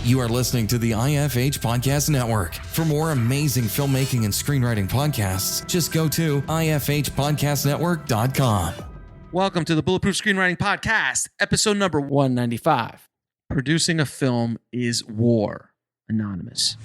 You are listening to the IFH Podcast Network. For more amazing filmmaking and screenwriting podcasts, just go to ifhpodcastnetwork.com. Welcome to the Bulletproof Screenwriting Podcast, episode number 195. Producing a film is war. Anonymous.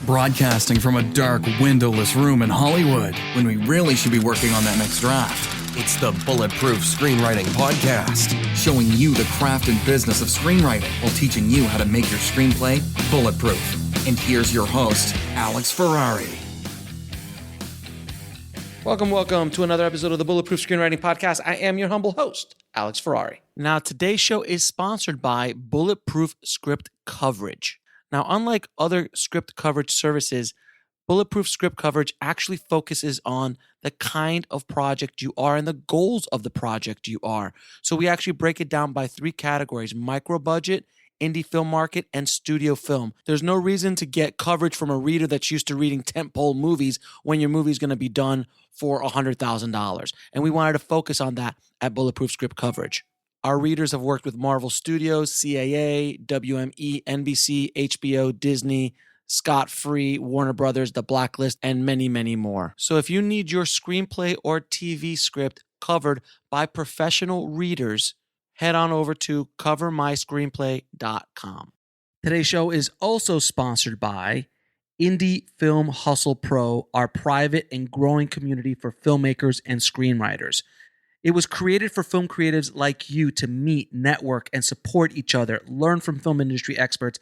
Broadcasting from a dark, windowless room in Hollywood when we really should be working on that next draft. It's the Bulletproof Screenwriting Podcast, showing you the craft and business of screenwriting while teaching you how to make your screenplay bulletproof. And here's your host, Alex Ferrari. Welcome to another episode of the Bulletproof Screenwriting Podcast. I am your humble host, Alex Ferrari. Now, today's show is sponsored by Bulletproof Script Coverage. Now, unlike other script coverage services, Bulletproof Script Coverage actually focuses on the kind of project you are and the goals of the project you are. So we actually break it down by three categories: micro budget, indie film market, and studio film. There's no reason to get coverage from a reader that's used to reading tentpole movies when your movie is going to be done for $100,000. And we wanted to focus on that at Bulletproof Script Coverage. Our readers have worked with Marvel Studios, CAA, WME, NBC, HBO, Disney, Scott Free, Warner Brothers, The Blacklist, and many, many more. So if you need your screenplay or TV script covered by professional readers, head on over to covermyscreenplay.com. Today's show is also sponsored by Indie Film Hustle Pro, our private and growing community for filmmakers and screenwriters. It was created for film creatives like you to meet, network, and support each other, learn from film industry experts,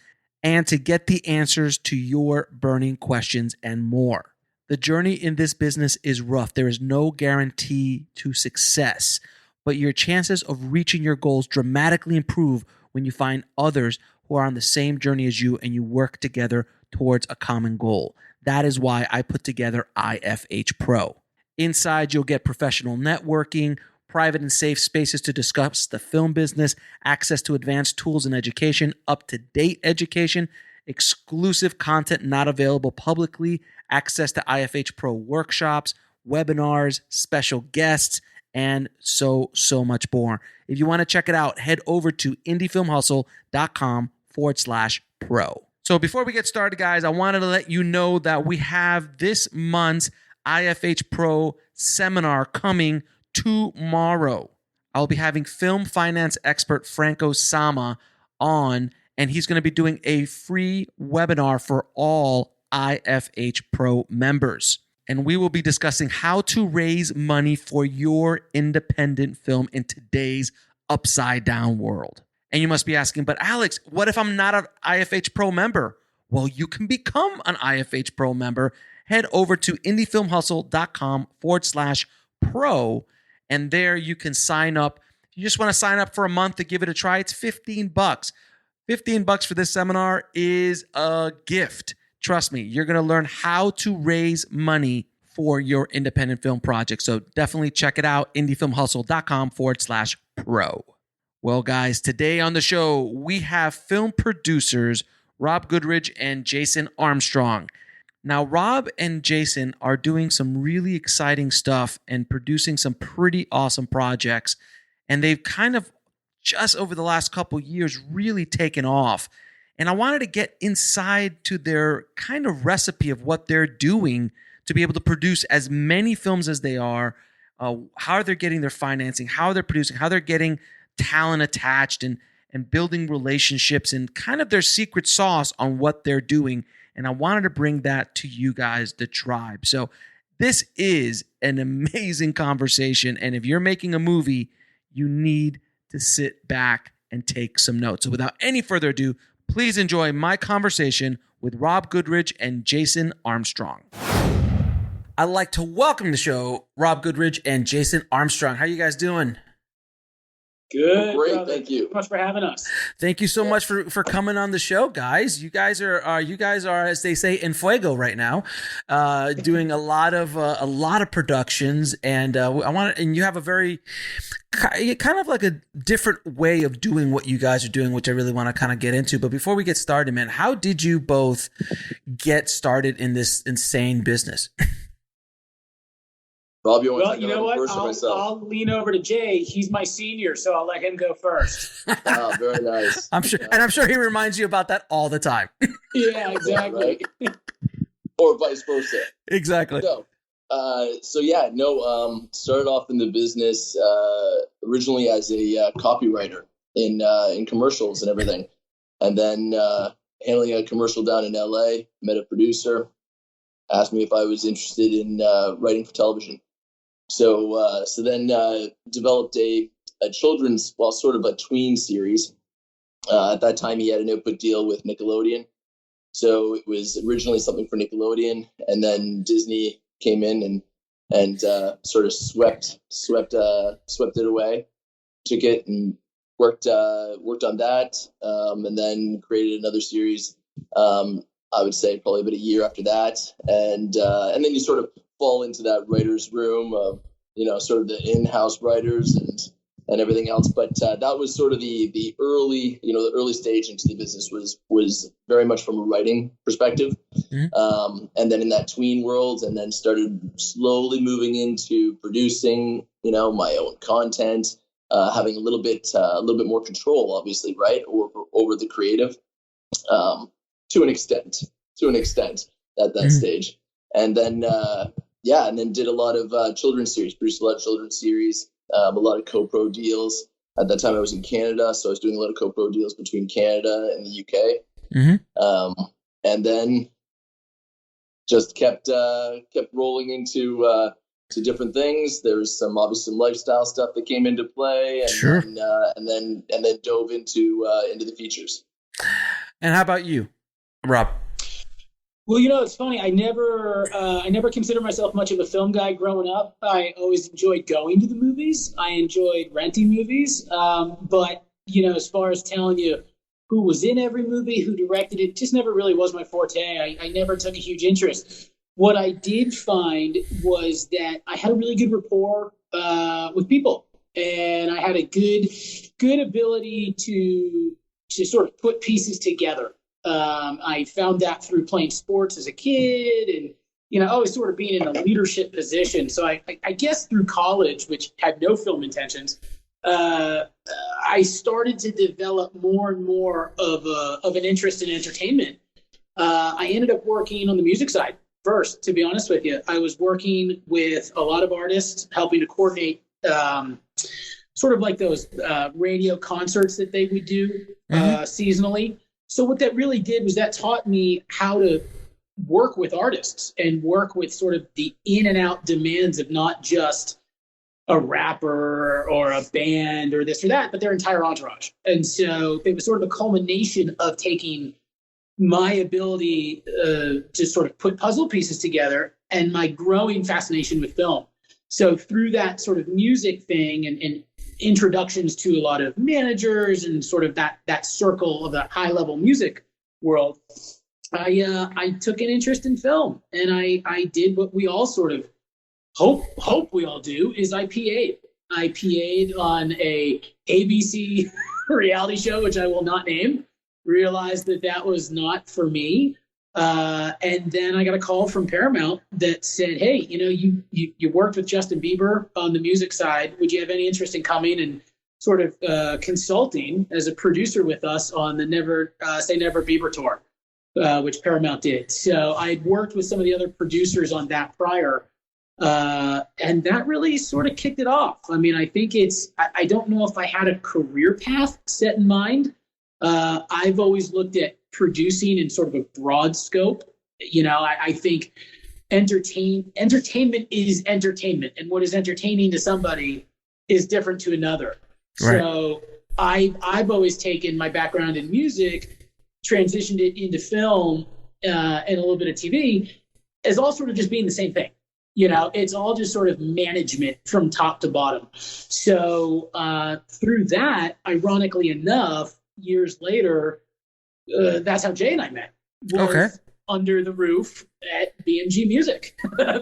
and to get the answers to your burning questions and more. The journey in this business is rough. There is no guarantee to success, but your chances of reaching your goals dramatically improve when you find others who are on the same journey as you and you work together towards a common goal. That is why I put together IFH Pro. Inside, you'll get professional networking, private and safe spaces to discuss the film business, access to advanced tools and education, up-to-date education, exclusive content not available publicly, access to IFH Pro workshops, webinars, special guests, and so much more. If you want to check it out, head over to indiefilmhustle.com/pro. So before we get started, guys, I wanted to let you know that we have this month's IFH Pro seminar coming tomorrow. I'll be having film finance expert Franco Sama on, and he's going to be doing a free webinar for all IFH Pro members. And we will be discussing how to raise money for your independent film in today's upside down world. And you must be asking, but Alex, what if I'm not an IFH Pro member? Well, you can become an IFH Pro member. Head over to indiefilmhustle.com/pro. And there you can sign up. If you just want to sign up for a month to give it a try, it's $15. $15 for this seminar is a gift. Trust me, you're going to learn how to raise money for your independent film project. So definitely check it out, indiefilmhustle.com/pro. Well, guys, today on the show, we have film producers Rob Goodrich and Jason Armstrong. Now, Rob and Jason are doing some really exciting stuff and producing some pretty awesome projects. And they've kind of just over the last couple years really taken off. And I wanted to get inside to their kind of recipe of what they're doing to be able to produce as many films as they are, how they're getting their financing, how they're producing, how they're getting talent attached and building relationships and kind of their secret sauce on what they're doing. And I wanted to bring that to you guys, the tribe. So this is an amazing conversation. And if you're making a movie, you need to sit back and take some notes. So without any further ado, please enjoy my conversation with Rob Goodrich and Jason Armstrong. I'd like to welcome to the show Rob Goodrich and Jason Armstrong. How you guys doing? Good. Great, brother. thank you. Thank you much for having us. Thank you so much for coming on the show, guys. You guys are as they say in fuego right now, doing a lot of productions, and and you have a very kind of like a different way of doing what you guys are doing, which I really want to kind of get into. But before we get started, man, how did you both get started in this insane business? Rob, you want Well, to you take know that what? first or myself? I'll lean over to Jay. He's my senior, so I'll let him go first. Oh, very nice. I'm sure he reminds you about that all the time. Yeah, exactly. Yeah, right? Or vice versa. Exactly. Started off in the business originally as a copywriter in commercials and everything, and then handling a commercial down in LA. Met a producer, asked me if I was interested in writing for television. So then developed a children's, well, sort of a tween series. At that time, he had an output deal with Nickelodeon. So it was originally something for Nickelodeon, and then Disney came in and sort of swept it away, took it and worked on that, and then created another series. I would say probably about a year after that, and then you sort of fall into that writer's room of sort of the in-house writers and everything else. But that was sort of the early stage into the business was very much from a writing perspective. Mm-hmm. And then in that tween world, and then started slowly moving into producing, my own content, having a little bit more control, obviously, right, over the creative, to an extent at that Mm-hmm. stage. And then, and then did a lot of children's series, produced a lot of children's series, a lot of co-pro deals. At that time I was in Canada, so I was doing a lot of co-pro deals between Canada and the UK. Mm-hmm. And then just kept rolling into to different things. There was some lifestyle stuff that came into play, and Sure. and then dove into the features. And how about you, Rob? Well, it's funny. I never considered myself much of a film guy growing up. I always enjoyed going to the movies. I enjoyed renting movies. But as far as telling you who was in every movie, who directed it, just never really was my forte. I never took a huge interest. What I did find was that I had a really good rapport with people, and I had a good ability to sort of put pieces together. I found that through playing sports as a kid, and always sort of being in a leadership position. So I guess through college, which had no film intentions, I started to develop more and more of an interest in entertainment. I ended up working on the music side first, to be honest with you. I was working with a lot of artists, helping to coordinate sort of like those radio concerts that they would do seasonally. So what that really did was that taught me how to work with artists and work with sort of the in and out demands of not just a rapper or a band or this or that, but their entire entourage. And so it was sort of a culmination of taking my ability to sort of put puzzle pieces together and my growing fascination with film. So through that sort of music thing and introductions to a lot of managers and sort of that circle of the high level music world, I took an interest in film, and I did what we all sort of hope we all do, is I PA'd. I PA'd on a ABC reality show, which I will not name. Realized that was not for me. And then I got a call from Paramount that said, hey, you worked with Justin Bieber on the music side. Would you have any interest in coming and sort of consulting as a producer with us on the Never Say Never Bieber tour, which Paramount did. So I'd worked with some of the other producers on that prior. And that really sort of kicked it off. I mean, I think I don't know if I had a career path set in mind. I've always looked at producing in sort of a broad scope. I think entertainment is entertainment, and what is entertaining to somebody is different to another. Right. So I've always taken my background in music, transitioned it into film and a little bit of TV as all sort of just being the same thing. It's all just sort of management from top to bottom. So through that, ironically enough, years later, that's how Jay and I met. Okay. Under the roof at BMG Music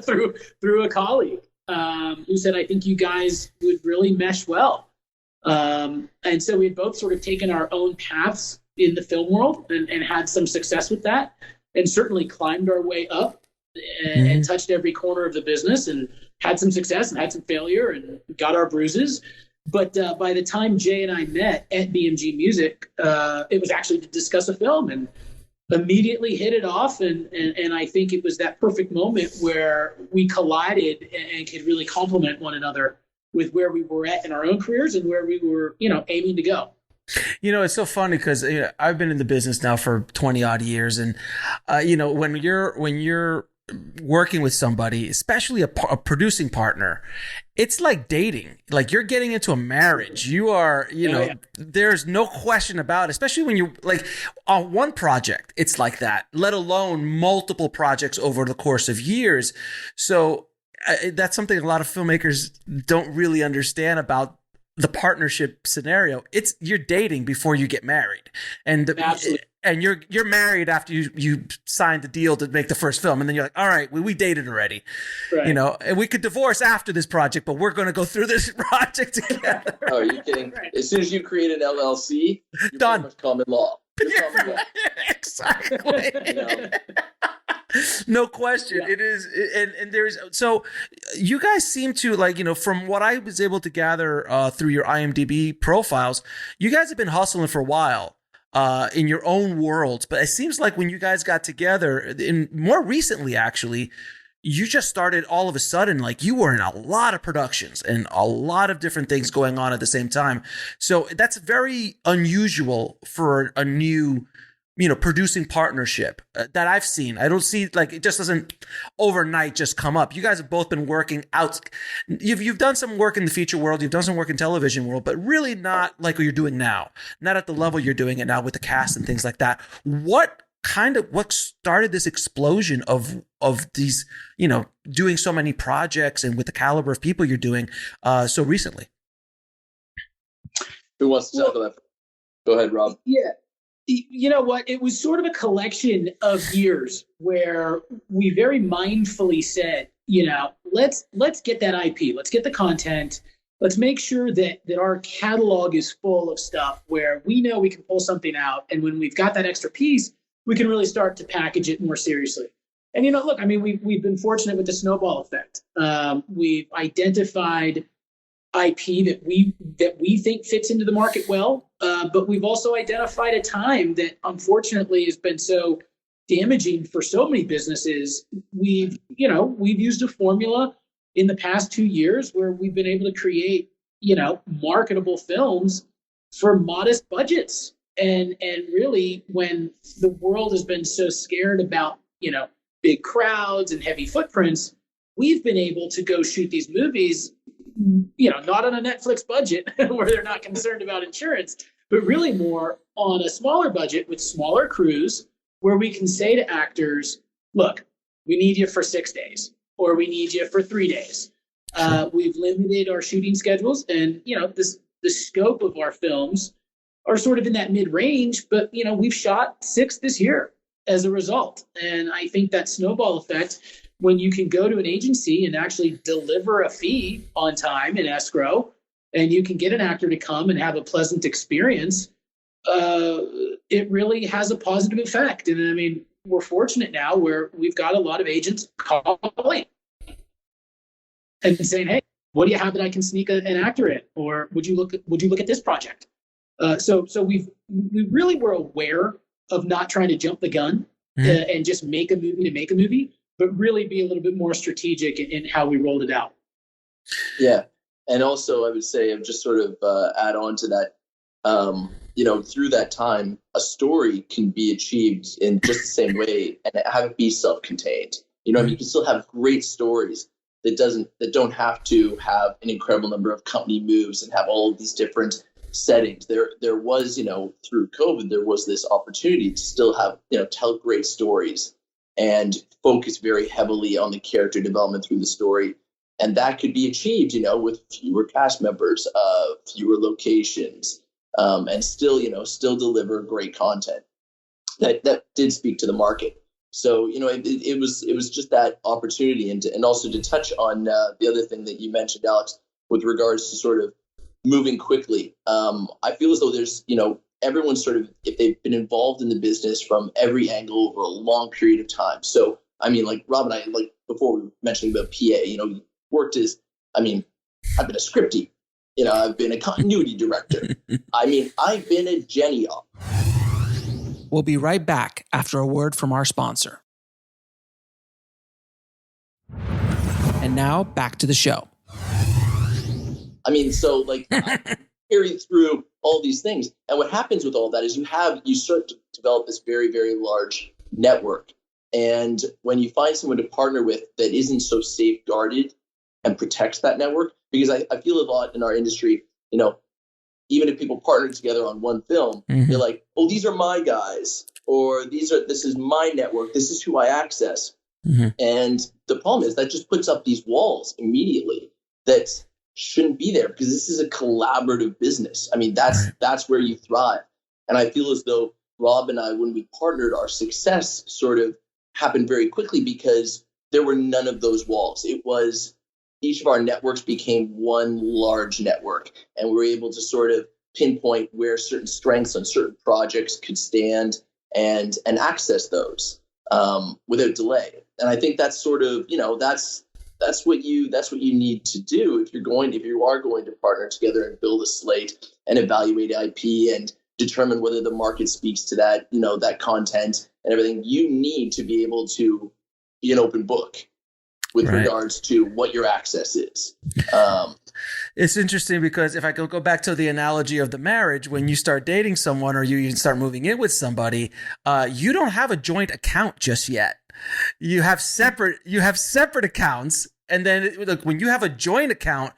through a colleague who said, I think you guys would really mesh well. And so we had both sort of taken our own paths in the film world and had some success with that, and certainly climbed our way up and touched every corner of the business and had some success and had some failure and got our bruises. But by the time Jay and I met at BMG Music, it was actually to discuss a film, and immediately hit it off. And I think it was that perfect moment where we collided and could really complement one another with where we were at in our own careers and where we were, aiming to go. It's so funny because I've been in the business now for 20 odd years. And, when you're working with somebody, especially a producing partner, it's like dating. Like you're getting into a marriage. You are, there's no question about it, especially when you like on one project, it's like that, let alone multiple projects over the course of years. So that's something a lot of filmmakers don't really understand about the partnership scenario. It's you're dating before you get married, and Absolutely. And you're married after you signed the deal to make the first film, and then you're like, all right, we dated already, Right. And we could divorce after this project, but we're going to go through this project together. Oh, are you kidding? Right. As soon as you create an LLC, you're Done. pretty much common law. You're common law. Exactly. No question. Yeah. It is. And there's, so you guys seem to from what I was able to gather through your IMDb profiles, you guys have been hustling for a while in your own worlds. But it seems like when you guys got together more recently, actually, you just started all of a sudden, like you were in a lot of productions and a lot of different things going on at the same time. So that's very unusual for a new producing partnership that I've seen. I don't see, like, it just doesn't overnight just come up. You guys have both been working out. You've done some work in the feature world. You've done some work in television world, but really not like what you're doing now. Not at the level you're doing it now with the cast and things like that. What started this explosion of these, doing so many projects and with the caliber of people you're doing so recently? Who wants to tackle that? Go ahead, Rob. Yeah. You know what? It was sort of a collection of years where we very mindfully said, let's get that IP, let's get the content, let's make sure that our catalog is full of stuff where we know we can pull something out, and when we've got that extra piece, we can really start to package it more seriously. And look, I mean, we've been fortunate with the snowball effect. We've identified IP that we think fits into the market well, but we've also identified a time that unfortunately has been so damaging for so many businesses. We've used a formula in the past 2 years where we've been able to create marketable films for modest budgets, and really when the world has been so scared about big crowds and heavy footprints, we've been able to go shoot these movies not on a Netflix budget where they're not concerned about insurance, but really more on a smaller budget with smaller crews where we can say to actors, look, we need you for 6 days or we need you for 3 days. We've limited our shooting schedules, and, the scope of our films are sort of in that mid-range, but, we've shot 6 this year as a result. And I think that snowball effect, when you can go to an agency and actually deliver a fee on time in escrow, and you can get an actor to come and have a pleasant experience, it really has a positive effect. And I mean, we're fortunate now where we've got a lot of agents calling and saying, hey, what do you have that I can sneak an actor in? Or would you look at this project? So we really were aware of not trying to jump the gun and just make a movie to make a movie, but really be a little bit more strategic in how we rolled it out. Yeah. And also, I would say, I've just sort of add on to that, through that time, a story can be achieved in just the same way and have it be self-contained. You can still have great stories that don't have to have an incredible number of company moves and have all of these different settings. There was, through COVID, there was this opportunity to still have, tell great stories and focus very heavily on the character development through the story. And that could be achieved, with fewer cast members, fewer locations, and still deliver great content that did speak to the market. So, it was just that opportunity, and also to touch on the other thing that you mentioned, Alex, with regards to sort of moving quickly. I feel as though there's, everyone's sort of, if they've been involved in the business from every angle over a long period of time. So I mean, like Rob and I, like before we were mentioning the PA, worked as, I mean, I've been a scriptie, I've been a continuity director. I mean, I've been a Jenny up. We'll be right back after a word from our sponsor. And now back to the show. I mean, so like carrying through all these things. And what happens with all that is you start to develop this very, very large network. And when you find someone to partner with that isn't so safeguarded and protects that network, because I feel a lot in our industry, even if people partner together on one film, they're like, oh, these are my guys, or this is my network. This is who I access. And the problem is that just puts up these walls immediately that shouldn't be there, because this is a collaborative business. I mean, that's where you thrive. And I feel as though Rob and I, when we partnered, our success sort of happened very quickly because there were none of those walls. It was each of our networks became one large network, and we were able to sort of pinpoint where certain strengths on certain projects could stand and access those without delay. And I think that's sort of, that's what you need to do if you are going to partner together and build a slate and evaluate IP and determine whether the market speaks to that, that content and everything. You need to be able to be an open book with regards to what your access is. It's interesting because if I go back to the analogy of the marriage, when you start dating someone or you start moving in with somebody, you don't have a joint account just yet. You have separate accounts. And then look, when you have a joint account,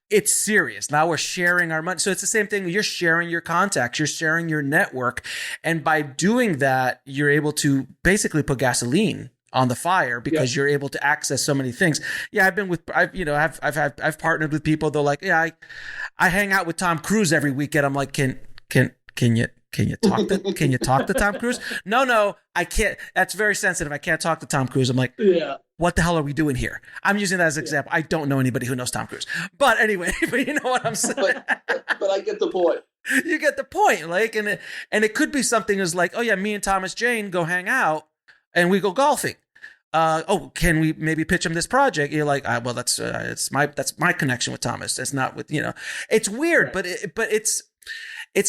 it's serious. Now we're sharing our money. So it's the same thing. You're sharing your contacts, you're sharing your network. And by doing that, you're able to basically put gasoline on the fire because you're able to access so many things. Yeah, I've partnered with people. They're like, yeah, I hang out with Tom Cruise every weekend. I'm like, can you talk to Tom Cruise? No, I can't. That's very sensitive. I can't talk to Tom Cruise. I'm like, what the hell are we doing here? I'm using that as an example. I don't know anybody who knows Tom Cruise. But anyway, you know what I'm saying. but I get the point. You get the point. Like, and it could be something as like, oh yeah, me and Thomas Jane go hang out and we go golfing. Can we maybe pitch him this project? You're like, well, that's my connection with Thomas. It's not with, it's weird, but it's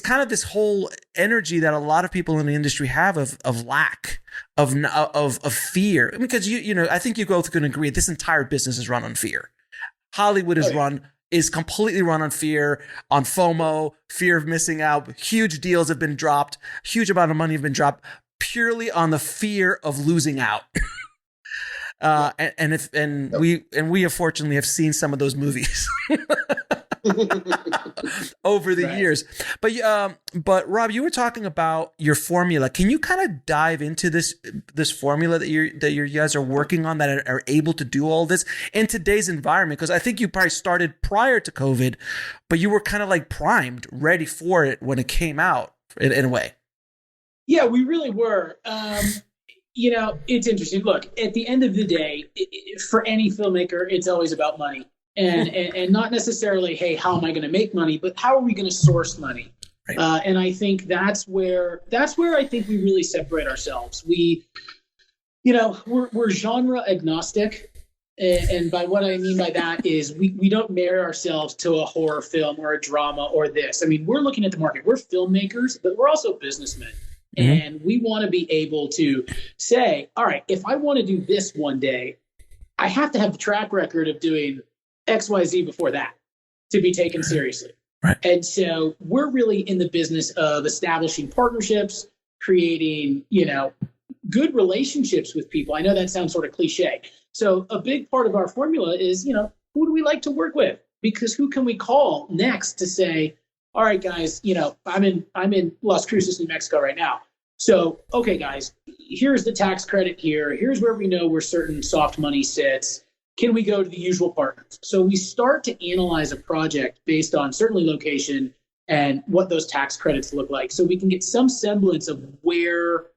kind of this whole energy that a lot of people in the industry have of lack of fear, because I think you both can agree this entire business is run on fear. Hollywood is completely run on fear, on FOMO, fear of missing out. Huge deals have been dropped. Huge amount of money have been dropped purely on the fear of losing out. We unfortunately have seen some of those movies over the years. But Rob, you were talking about your formula. Can you kind of dive into this formula that you guys are working on that are able to do all this in today's environment? Because I think you probably started prior to COVID, but you were kind of like primed, ready for it when it came out in a way. Yeah, we really were. It's interesting. Look, at the end of the day, for any filmmaker, it's always about money. And not necessarily, hey, how am I going to make money, but how are we going to source money? Right. And I think that's where I think we really separate ourselves. We're genre agnostic. And by what I mean by that is we don't marry ourselves to a horror film or a drama or this. I mean, we're looking at the market. We're filmmakers, but we're also businessmen. Mm-hmm. And we want to be able to say, all right, if I want to do this one day, I have to have the track record of doing XYZ before that to be taken seriously. Right. And so we're really in the business of establishing partnerships, creating, good relationships with people. I know that sounds sort of cliche. So a big part of our formula is, who do we like to work with? Because who can we call next to say, all right, guys, I'm in Las Cruces, New Mexico right now. So, okay, guys, here's the tax credit here. Here's where we know where certain soft money sits. Can we go to the usual partners? So we start to analyze a project based on certainly location and what those tax credits look like, so we can get some semblance of where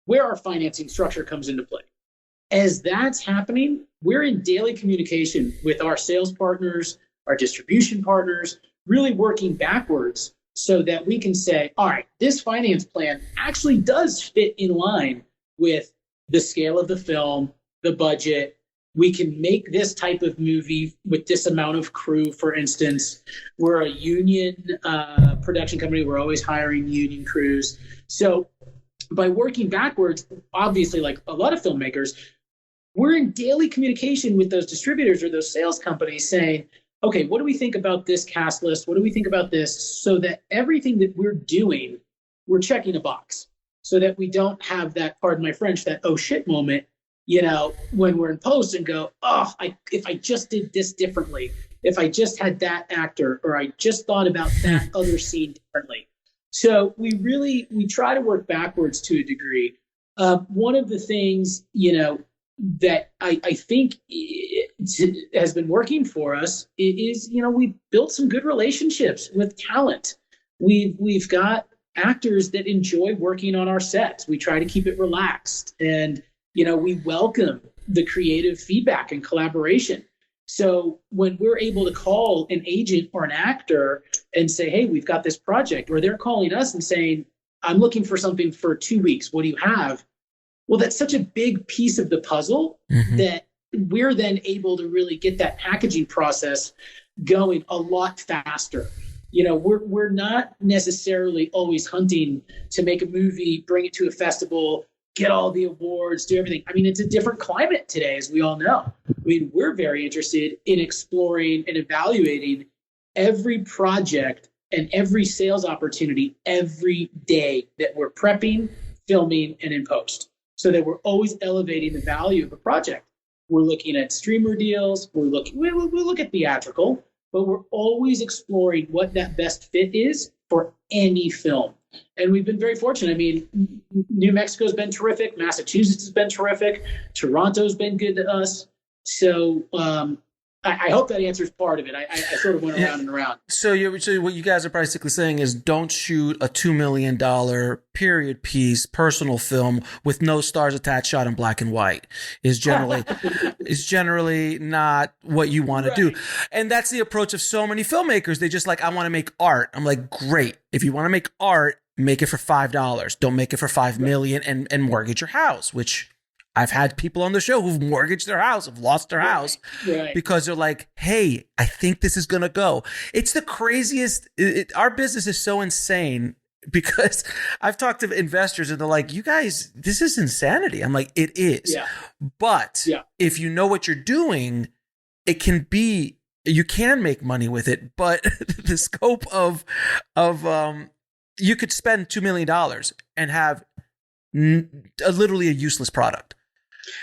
our financing structure comes into play. As that's happening, we're in daily communication with our sales partners, our distribution partners, really working backwards so that we can say, all right, this finance plan actually does fit in line with the scale of the film, the budget. We can make this type of movie with this amount of crew, for instance. We're a union production company. We're always hiring union crews. So by working backwards, obviously, like a lot of filmmakers, we're in daily communication with those distributors or those sales companies saying, okay, what do we think about this cast list? What do we think about this? So that everything that we're doing, we're checking a box so that we don't have that, pardon my French, that oh shit moment, when we're in post and go, if I just did this differently, if I just had that actor, or I just thought about that other scene differently. So we try to work backwards to a degree. One of the things, that I think has been working for us is, we built some good relationships with talent. We've got actors that enjoy working on our sets. We try to keep it relaxed, and we welcome the creative feedback and collaboration. So when we're able to call an agent or an actor and say, hey, we've got this project, or they're calling us and saying, I'm looking for something for 2 weeks. What do you have? Well, that's such a big piece of the puzzle that we're then able to really get that packaging process going a lot faster. We're not necessarily always hunting to make a movie, bring it to a festival, get all the awards, do everything. I mean, it's a different climate today, as we all know. I mean, we're very interested in exploring and evaluating every project and every sales opportunity every day that we're prepping, filming, and in post, so that we're always elevating the value of a project. We're looking at streamer deals. We look at theatrical, but we're always exploring what that best fit is for any film. And we've been very fortunate. I mean, New Mexico's been terrific. Massachusetts has been terrific. Toronto's been good to us. So I hope that answers part of it. I sort of went around and around. So what you guys are basically saying is don't shoot a $2 million period piece personal film with no stars attached, shot in black and white is generally not what you want to do. And that's the approach of so many filmmakers. They just I want to make art. I'm like, great. If you want to make art, make it for $5. Don't make it for $5 million and mortgage your house, which I've had people on the show who've mortgaged their house, have lost their house because they're like, hey, I think this is going to go. It's the craziest. Our business is so insane because I've talked to investors and they're like, you guys, this is insanity. I'm like, it is. Yeah. But if you know what you're doing, you can make money with it. But the scope of you could spend $2 million and have literally a useless product.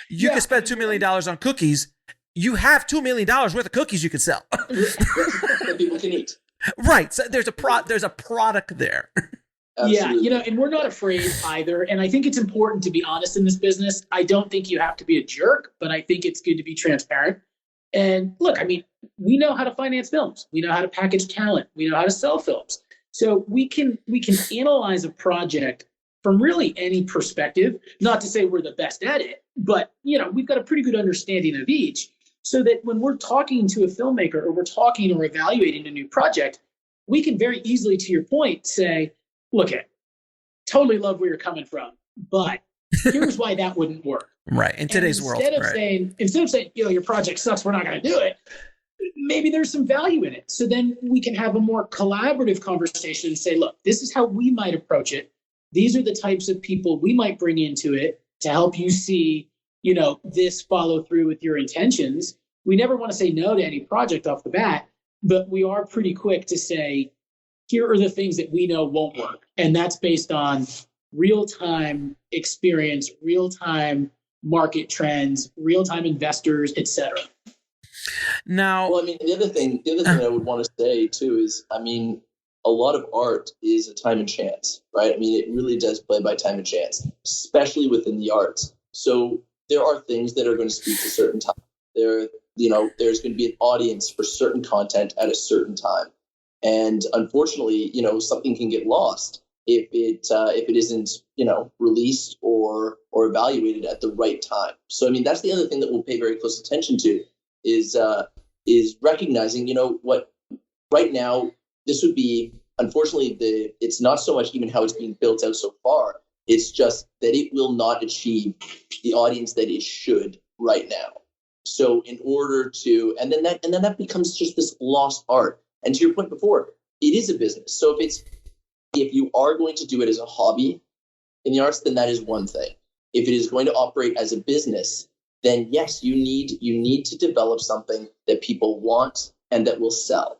You can spend $2 million on cookies. You have $2 million worth of cookies you could sell that people can eat. Right. So there's a product there. Absolutely. Yeah, and we're not afraid either. And I think it's important to be honest in this business. I don't think you have to be a jerk, but I think it's good to be transparent. And look, I mean, we know how to finance films. We know how to package talent. We know how to sell films. So we can analyze a project from really any perspective, not to say we're the best at it, but we've got a pretty good understanding of each, so that when we're talking to a filmmaker or we're talking or evaluating a new project, we can very easily, to your point, say, look, totally love where you're coming from, but here's why that wouldn't work. Right. In today's world. Instead of saying, your project sucks, we're not going to do it, maybe there's some value in it. So then we can have a more collaborative conversation and say, look, this is how we might approach it. These are the types of people we might bring into it to help you see, this follow through with your intentions. We never want to say no to any project off the bat, but we are pretty quick to say, here are the things that we know won't work. And that's based on real-time experience, real-time market trends, real-time investors, et cetera. Now, well, I mean, the other thing I would want to say too is, I mean, a lot of art is a time and chance, right? I mean, it really does play by time and chance, especially within the arts. So there are things that are going to speak to certain time. There's going to be an audience for certain content at a certain time. And unfortunately, something can get lost if it isn't, released or evaluated at the right time. So, I mean, that's the other thing that we'll pay very close attention to is recognizing, what right now, this would be, unfortunately, it's not so much even how it's being built out so far. It's just that it will not achieve the audience that it should right now. So in order to, and then that becomes just this lost art. And to your point before, it is a business. So if you are going to do it as a hobby in the arts, then that is one thing. If it is going to operate as a business, then yes, you need to develop something that people want and that will sell.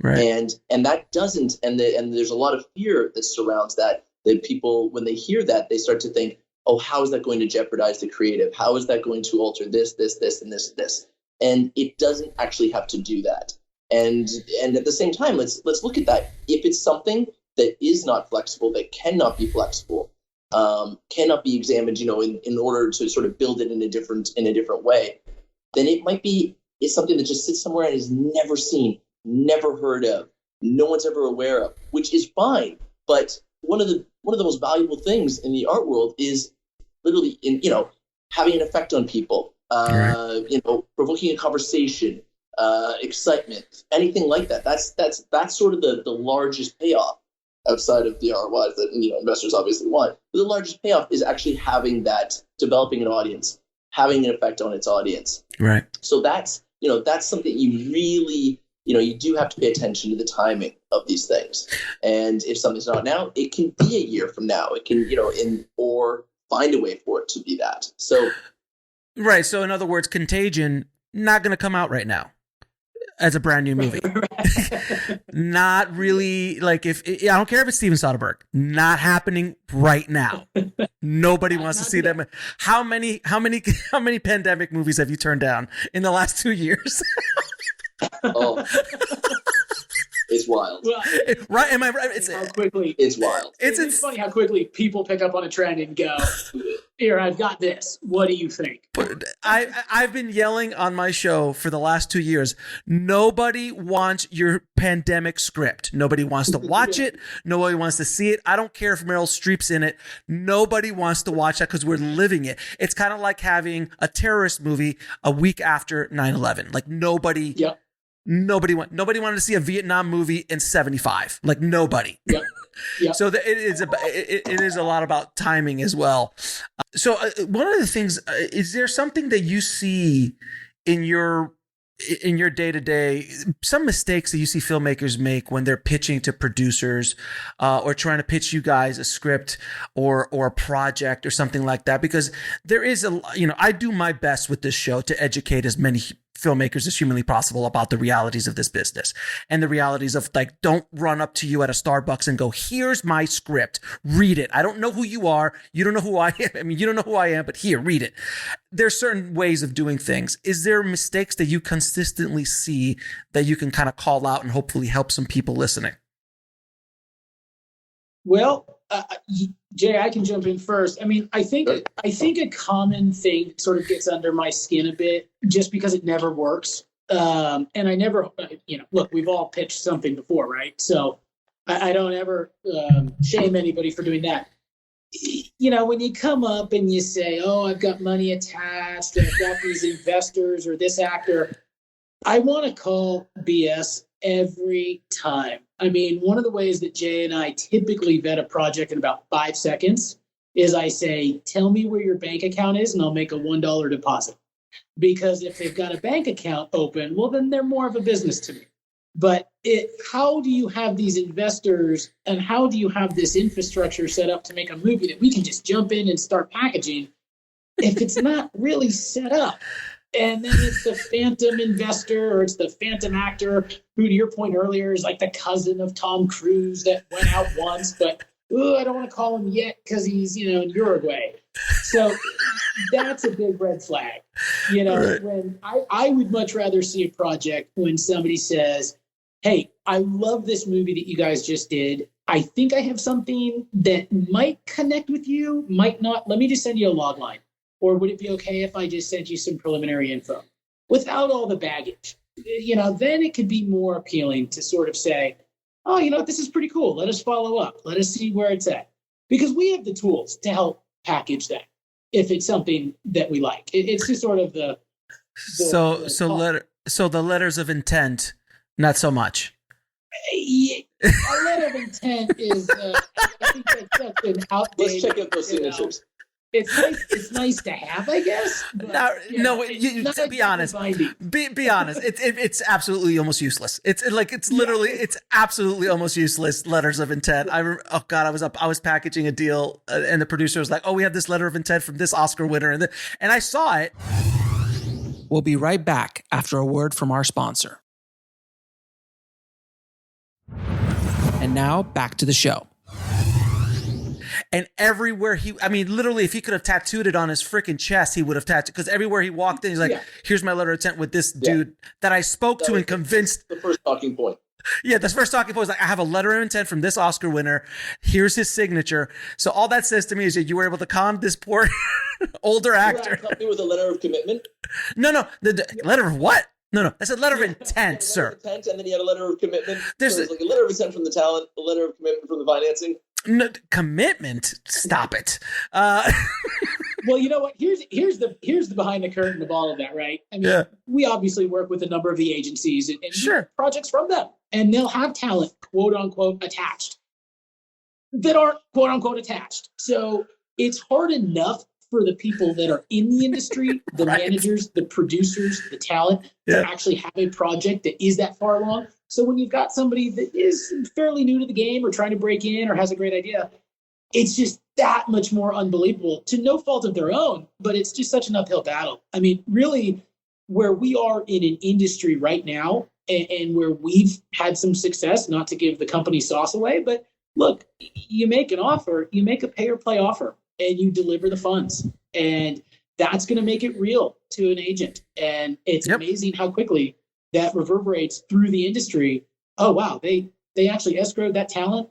Right. And that doesn't, and there's a lot of fear that surrounds that people, when they hear that, they start to think, oh, how is that going to jeopardize the creative? How is that going to alter this, and this? And it doesn't actually have to do that. And at the same time, let's look at that. If it's something that is not flexible, that cannot be flexible, cannot be examined, in order to sort of build it in a different way, then it's something that just sits somewhere and is never seen, never heard of, no one's ever aware of, which is fine. But one of the most valuable things in the art world is literally having an effect on people, provoking a conversation, excitement, anything like that. That's sort of the largest payoff outside of the ROIs that investors obviously want. But the largest payoff is actually having that, developing an audience, having an effect on its audience. Right. So that's something you really, you do have to pay attention to the timing of these things. And if something's not now, it can be a year from now. It can, or find a way for it to be that. So. Right. So in other words, Contagion, not going to come out right now as a brand new movie. Not really, like, I don't care if it's Steven Soderbergh, not happening right now. Nobody wants to see that. How many pandemic movies have you turned down in the last 2 years? Oh, it's wild. Well, right? Am I right? It's wild. It's funny how quickly people pick up on a trend and go, "Here, I've got this. What do you think?" But I've been yelling on my show for the last 2 years. Nobody wants your pandemic script. Nobody wants to watch it. Nobody wants to see it. I don't care if Meryl Streep's in it. Nobody wants to watch that because we're living it. It's kind of like having a terrorist movie a week after 9/11. Like nobody. Yep. Nobody wanted to see a Vietnam movie in 1975. Like nobody. Yep. Yep. So it is a lot about timing as well. So one of the things, is there something that you see in your day-to-day, some mistakes that you see filmmakers make when they're pitching to producers or trying to pitch you guys a script or a project or something like that? Because there is I do my best with this show to educate as many filmmakers as humanly possible about the realities of this business and the realities of, like, don't run up to you at a Starbucks and go, here's my script, read it. I don't know who you are. You don't know who I am. I mean, you don't know who I am, but here, read it. There's certain ways of doing things. Is there mistakes that you consistently see that you can kind of call out and hopefully help some people listening? Well, Jay, I can jump in first. I mean, I think a common thing sort of gets under my skin a bit just because it never works. And I never, look, we've all pitched something before, right? So I don't ever shame anybody for doing that. When you come up and you say, oh, I've got money attached, I've got these investors or this actor, I want to call BS every time. I mean, one of the ways that Jay and I typically vet a project in about 5 seconds is I say, tell me where your bank account is and I'll make a $1 deposit. Because if they've got a bank account open, well, then they're more of a business to me. But how do you have these investors and how do you have this infrastructure set up to make a movie that we can just jump in and start packaging if it's not really set up? And then it's the phantom investor or it's the phantom actor who, to your point earlier, is like the cousin of Tom Cruise that went out once, but I don't want to call him yet because he's, in Uruguay. So that's a big red flag. Right. When I would much rather see a project when somebody says, hey, I love this movie that you guys just did. I think I have something that might connect with you, might not. Let me just send you a log line. Or would it be okay if I just sent you some preliminary info without all the baggage? Then it could be more appealing to sort of say, oh, this is pretty cool. Let us follow up. Let us see where it's at. Because we have the tools to help package that if it's something that we like. It's just sort of the the letters of intent, not so much. A letter of intent is, I think that's such an outdated. Let's check out those signatures. it's nice to have, I guess. But, to be honest, be honest. It's absolutely almost useless. It's absolutely almost useless. Letters of intent. I was packaging a deal, and the producer was like, "Oh, we have this letter of intent from this Oscar winner," and I saw it. We'll be right back after a word from our sponsor. And now back to the show. And everywhere literally, if he could have tattooed it on his freaking chest, he would have tattooed, because everywhere he walked in, he's like, here's my letter of intent with this dude that I spoke to and convinced. The first talking point. Yeah, the first talking point was like, I have a letter of intent from this Oscar winner. Here's his signature. So all that says to me is that you were able to calm this poor older actor. Company with a letter of commitment? No. The letter of what? No. That's a letter of intent, sir. Intent, and then he had a letter of commitment. There's like a letter of intent from the talent, a letter of commitment from the financing. No, commitment? Stop it. Well, you know what? Here's the behind the curtain of all of that, right? I mean, we obviously work with a number of the agencies and sure, projects from them, and they'll have talent, quote unquote, attached that aren't quote unquote attached. So it's hard enough for the people that are in the industry, the managers, the producers, the talent, to actually have a project that is that far along. So when you've got somebody that is fairly new to the game or trying to break in or has a great idea, it's just that much more unbelievable, to no fault of their own, but it's just such an uphill battle. I mean, really, where we are in an industry right now, and where we've had some success, not to give the company sauce away, but look, you make an offer, you make a pay or play offer, and you deliver the funds. And that's going to make it real to an agent. And it's amazing how quickly that reverberates through the industry. Oh, wow, they actually escrowed that talent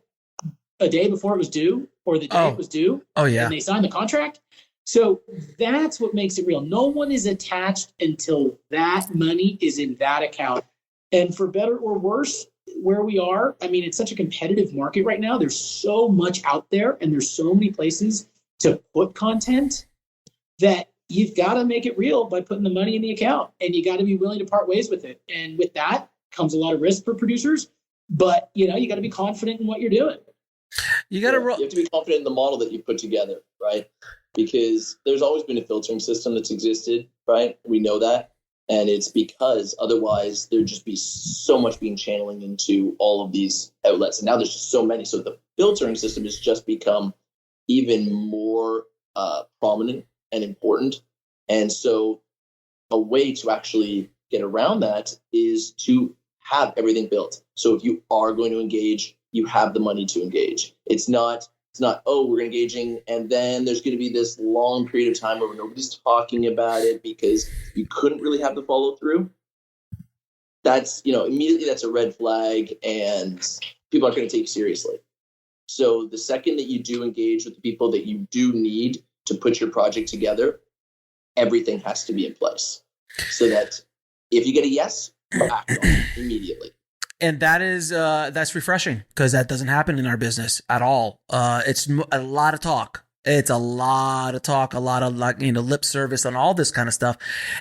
a day before it was due, or the day it was due. Oh, yeah. And they signed the contract. So that's what makes it real. No one is attached until that money is in that account. And for better or worse, where we are, I mean, it's such a competitive market right now. There's so much out there, and there's so many places to put content that you've got to make it real by putting the money in the account, and you got to be willing to part ways with it. And with that comes a lot of risk for producers, but you got to be confident in what you're doing. You got to you have to be confident in the model that you put together, right? Because there's always been a filtering system that's existed, right? We know that. And it's because otherwise there'd just be so much being channeling into all of these outlets. And now there's just so many. So the filtering system has just become even more prominent and important. And so a way to actually get around that is to have everything built. So if you are going to engage, you have the money to engage. It's not, oh, we're engaging, and then there's going to be this long period of time where nobody's talking about it because you couldn't really have the follow through. That's, immediately that's a red flag, and people aren't going to take you seriously. So the second that you do engage with the people that you do need to put your project together, everything has to be in place so that if you get a yes, you act on it immediately. And that's refreshing, because that doesn't happen in our business at all. It's a lot of talk. It's a lot of talk, a lot of lip service on all this kind of stuff.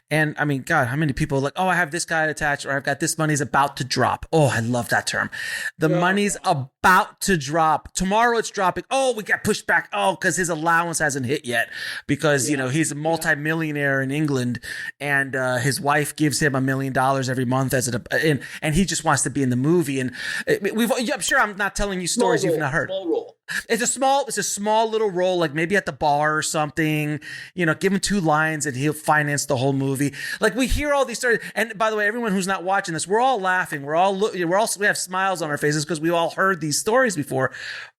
And I mean, God, how many people are like, oh, I have this guy attached, or I've got this money's about to drop. Oh, I love that term. The money's about to drop. Tomorrow it's dropping. Oh, we got pushed back. Oh, because his allowance hasn't hit yet, because, he's a multimillionaire in England, and his wife gives him $1 million every month and he just wants to be in the movie. And I'm sure I'm not telling you stories you've not heard. Small role. It's a small little role, like maybe at the bar or something, give him 2 lines and he'll finance the whole movie. Like, we hear all these stories. And by the way, everyone who's not watching this, we're all laughing. We have smiles on our faces because we all heard these stories before.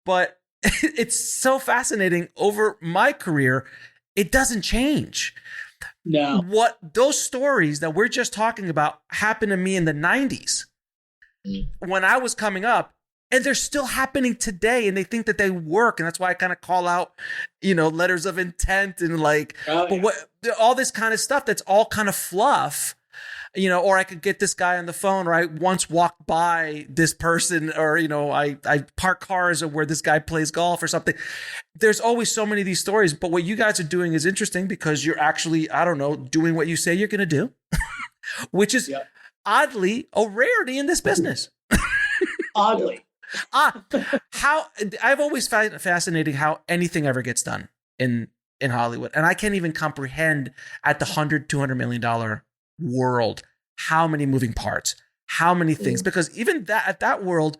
But it's so fascinating. Over my career, it doesn't change. No. What those stories that we're just talking about happened to me in the 90s when I was coming up. And they're still happening today, and they think that they work. And that's why I kind of call out, letters of intent and all this kind of stuff that's all kind of fluff, or I could get this guy on the phone, or I once walked by this person, or, I park cars where this guy plays golf or something. There's always so many of these stories. But what you guys are doing is interesting, because you're actually, doing what you say you're going to do, which is oddly a rarity in this business. Oddly. How I've always found it fascinating how anything ever gets done in in Hollywood. And I can't even comprehend at the $100-200 million world, how many moving parts, how many things, because even at that world,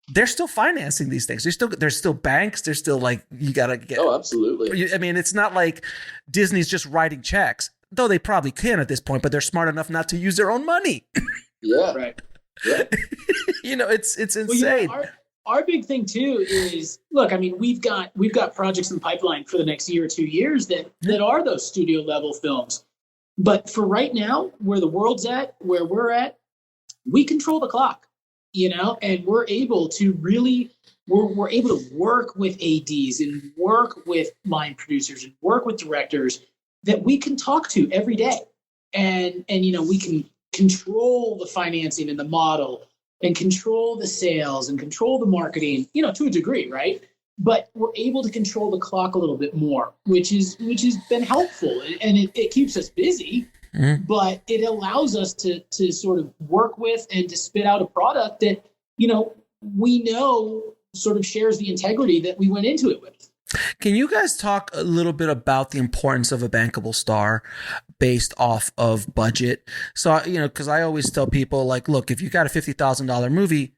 they're still financing these things. There's still banks. There's still like, you got to get. Oh, absolutely. I mean, it's not like Disney's just writing checks, though they probably can at this point, but they're smart enough not to use their own money. Yeah. Right. Yeah. It's insane. Well, our big thing too is, look, I mean, we've got projects in the pipeline for the next year or 2 years that are those studio level films. But for right now, where the world's at, where we're at, we control the clock, and we're able to really, we're able to work with ADs and work with line producers and work with directors that we can talk to every day. And we can control the financing and the model and control the sales and control the marketing, to a degree, right? But we're able to control the clock a little bit more, which has been helpful, and it keeps us busy. Mm-hmm. But it allows us to sort of work with and to spit out a product that we know sort of shares the integrity that we went into it with. Can you guys talk a little bit about the importance of a bankable star based off of budget? So, because I always tell people, like, look, if you got a $50,000 movie,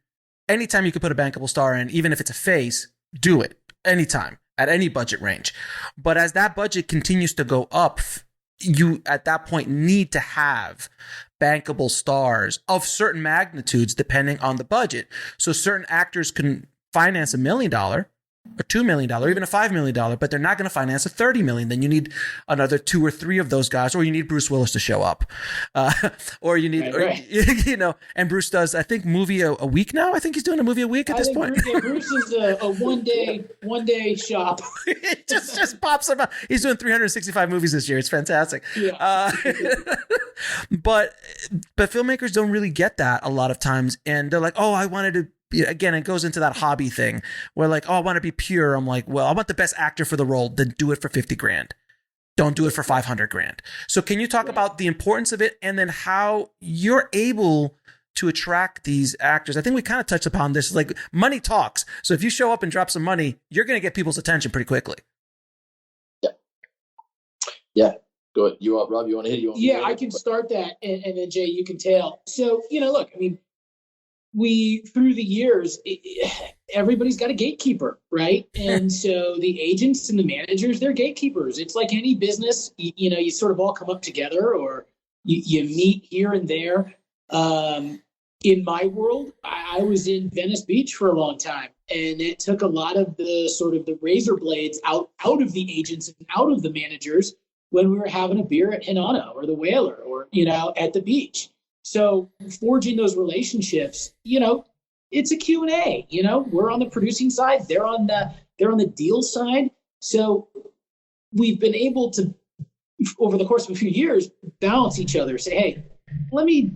anytime you could put a bankable star in, even if it's a face, do it anytime at any budget range. But as that budget continues to go up, you at that point need to have bankable stars of certain magnitudes depending on the budget. So certain actors can finance $1 million or $2 million, or even a $5 million, but they're not going to finance a $30 million. Then you need another 2 or 3 of those guys, or you need Bruce Willis to show up, or you need, right. And Bruce does, I think, movie a week now. I think he's doing a movie a week at this point. Bruce is a one day shop. It just pops up. He's doing 365 movies this year. It's fantastic. Yeah. But filmmakers don't really get that a lot of times, and they're like, oh, I wanted to. Again, it goes into that hobby thing where like, oh, I want to be pure. I'm like, well, I want the best actor for the role. Then do it for $50,000. Don't do it for $500,000. So can you talk about the importance of it and then how you're able to attract these actors? I think we kind of touched upon this, like money talks. So if you show up and drop some money, you're going to get people's attention pretty quickly. Yeah. Go ahead. Rob, you want to hit it? Yeah, I can start that. And then Jay, you can tail. So, look, I mean, through the years, everybody's got a gatekeeper, right? And so the agents and the managers, they're gatekeepers. It's like any business, you sort of all come up together, or you meet here and there. In my world, I was in Venice Beach for a long time, and it took a lot of the sort of the razor blades out of the agents and out of the managers when we were having a beer at Hinana or the Whaler or, at the beach. So forging those relationships, it's a Q&A, we're on the producing side. They're on the deal side. So we've been able to, over the course of a few years, balance each other, say, hey, let me,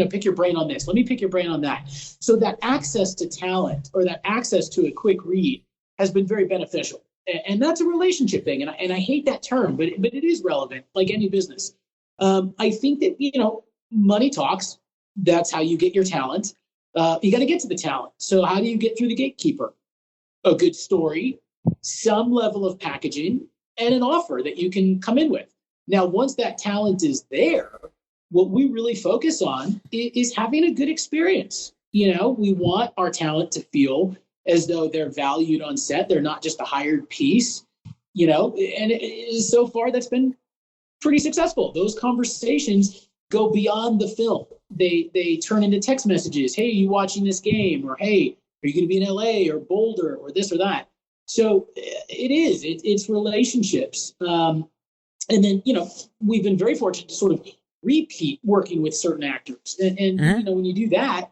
pick your brain on this. Let me pick your brain on that. So that access to talent or that access to a quick read has been very beneficial. And that's a relationship thing. And I hate that term, but it is relevant, like any business. I think that, money talks. That's how you get your talent. You got to get to the talent. So how do you get through the gatekeeper? A good story, some level of packaging, and an offer that you can come in with. Now, once that talent is there, what we really focus on is having a good experience. We want our talent to feel as though they're valued on set. They're not just a hired piece, and so far that's been pretty successful. Those conversations go beyond the film. They turn into text messages. Hey, you watching this game? Or hey, are you going to be in LA or Boulder or this or that? So it's relationships. And then, we've been very fortunate to sort of repeat working with certain actors. And when you do that,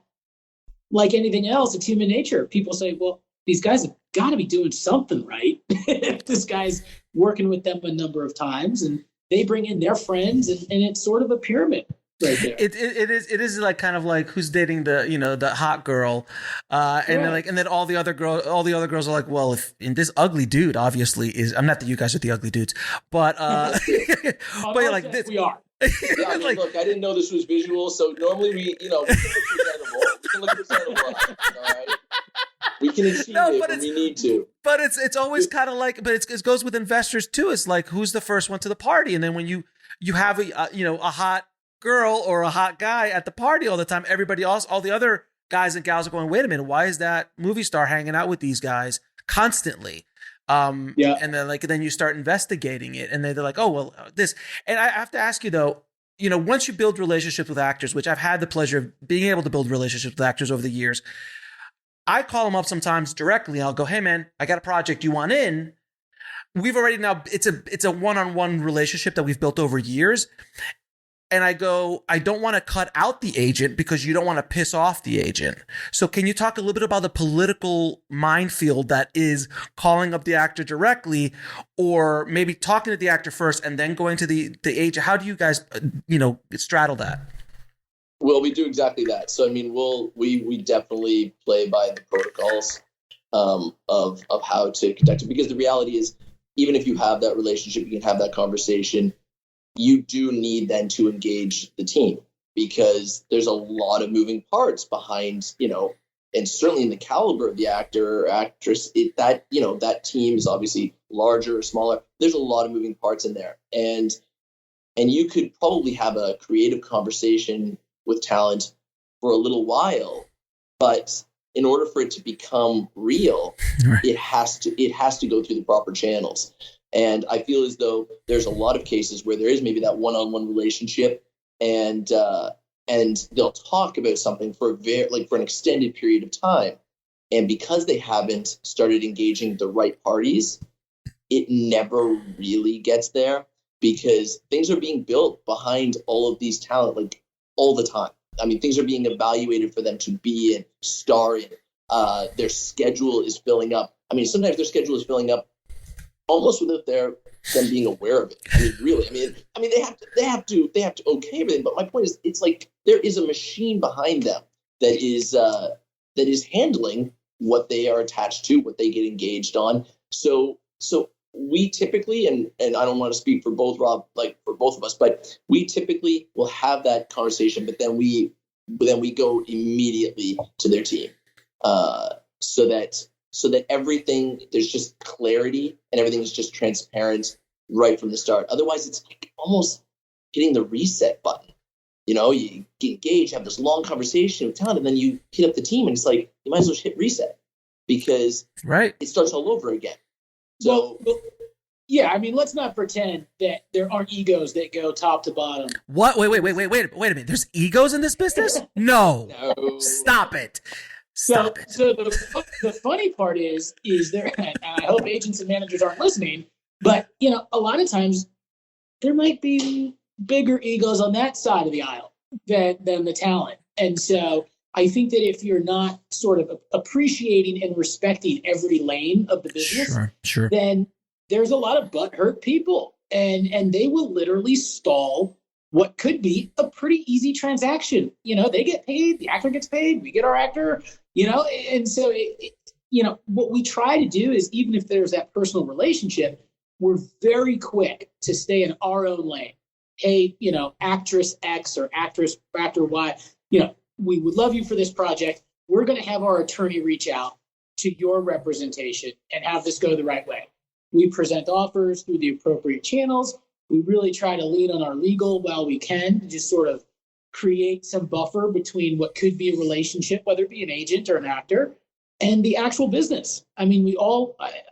like anything else, it's human nature. People say, well, these guys have got to be doing something right. If this guy's working with them a number of times and they bring in their friends, and it's sort of a pyramid right there. It is like kind of like who's dating the hot girl, and then all the other girls are like, well, if in this ugly dude obviously is, I'm not that you guys are the ugly dudes, but but you're like this, we are. Yeah, I mean, look, I didn't know this was visual, so normally we can look presentable. We can look presentable, all right? We can achieve it when we need to. But it's always kind of like, but it goes with investors too. It's like, who's the first one to the party? And then when you have a hot girl or a hot guy at the party all the time, everybody else, all the other guys and gals are going, wait a minute, why is that movie star hanging out with these guys constantly? And then you start investigating it, and they're like, oh, well, this. And I have to ask you though, once you build relationships with actors, which I've had the pleasure of being able to build relationships with actors over the years, I call them up sometimes directly. I'll go, hey man, I got a project you want in. We've already now, it's a one-on-one relationship that we've built over years. And I go, I don't want to cut out the agent because you don't want to piss off the agent. So can you talk a little bit about the political minefield that is calling up the actor directly, or maybe talking to the actor first and then going to the agent? How do you guys, straddle that? Well, we do exactly that. So, I mean, we definitely play by the protocols of how to conduct it, because the reality is, even if you have that relationship, you can have that conversation, you do need then to engage the team, because there's a lot of moving parts behind, and certainly in the caliber of the actor or actress, that team is obviously larger or smaller. There's a lot of moving parts in there. And you could probably have a creative conversation with talent for a little while, but in order for it to become real, right, it has to go through the proper channels. And I feel as though there's a lot of cases where there is maybe that one-on-one relationship, and they'll talk about something for an extended period of time, and because they haven't started engaging the right parties, it never really gets there, because things are being built behind all of these talent all the time. I mean, things are being evaluated for them to be in, star in. Their schedule is filling up. I mean, sometimes their schedule is filling up almost without them being aware of it. I mean, really. I mean, they have to okay everything. But my point is, it's like there is a machine behind them that is handling what they are attached to, what they get engaged on. So we typically, and I don't want to speak for both Rob, for both of us, but we typically will have that conversation, but then we go immediately to their team, so that everything, there's just clarity and everything is just transparent right from the start. Otherwise, it's like almost hitting the reset button. You get engaged, have this long conversation with talent, and then you hit up the team, and it's like you might as well hit reset, because it starts all over again. So, yeah, I mean, let's not pretend that there aren't egos that go top to bottom. What? Wait a minute. There's egos in this business? No. Stop it. So the funny part is there, and I hope agents and managers aren't listening, but, a lot of times there might be bigger egos on that side of the aisle than the talent. And so I think that if you're not sort of appreciating and respecting every lane of the business, sure, then there's a lot of butthurt people, and they will literally stall what could be a pretty easy transaction. They get paid, the actor gets paid, we get our actor, and so what we try to do is, even if there's that personal relationship, we're very quick to stay in our own lane. Hey, actress X or actor Y, we would love you for this project. We're going to have our attorney reach out to your representation and have this go the right way. We present offers through the appropriate channels. We really try to lean on our legal while we can to just sort of create some buffer between what could be a relationship, whether it be an agent or an actor, and the actual business. I mean,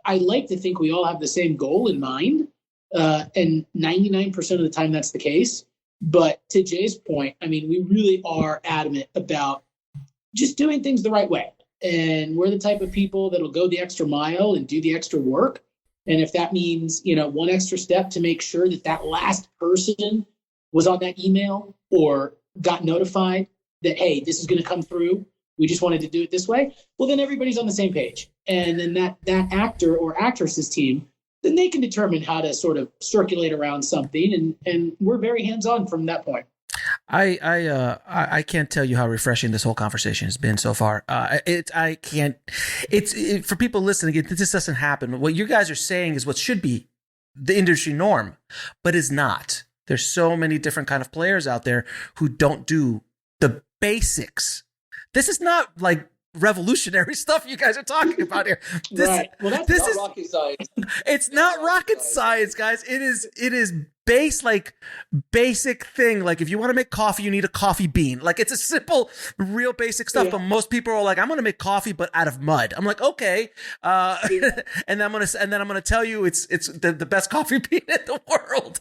I like to think we all have the same goal in mind, and 99% of the time that's the case. But to Jay's point, I mean, we really are adamant about just doing things the right way. And we're the type of people that'll go the extra mile and do the extra work. And if that means, one extra step to make sure that last person was on that email or got notified that, hey, this is going to come through, we just wanted to do it this way, well, then everybody's on the same page. And then that actor or actress's team, then they can determine how to sort of circulate around something. And we're very hands-on from that point. I can't tell you how refreshing this whole conversation has been so far. For people listening, this doesn't happen. What you guys are saying is what should be the industry norm, but is not. There's so many different kind of players out there who don't do the basics. This is not like revolutionary stuff you guys are talking about here. Right. Well, that's this Not is rocket science. it's not rocket science, guys. It is basic thing. Like if you want to make coffee, you need a coffee bean. Like it's a simple, real basic stuff. Yeah. But most people are like, I'm gonna make coffee, but out of mud. I'm like, okay. And then I'm gonna tell you it's the best coffee bean in the world.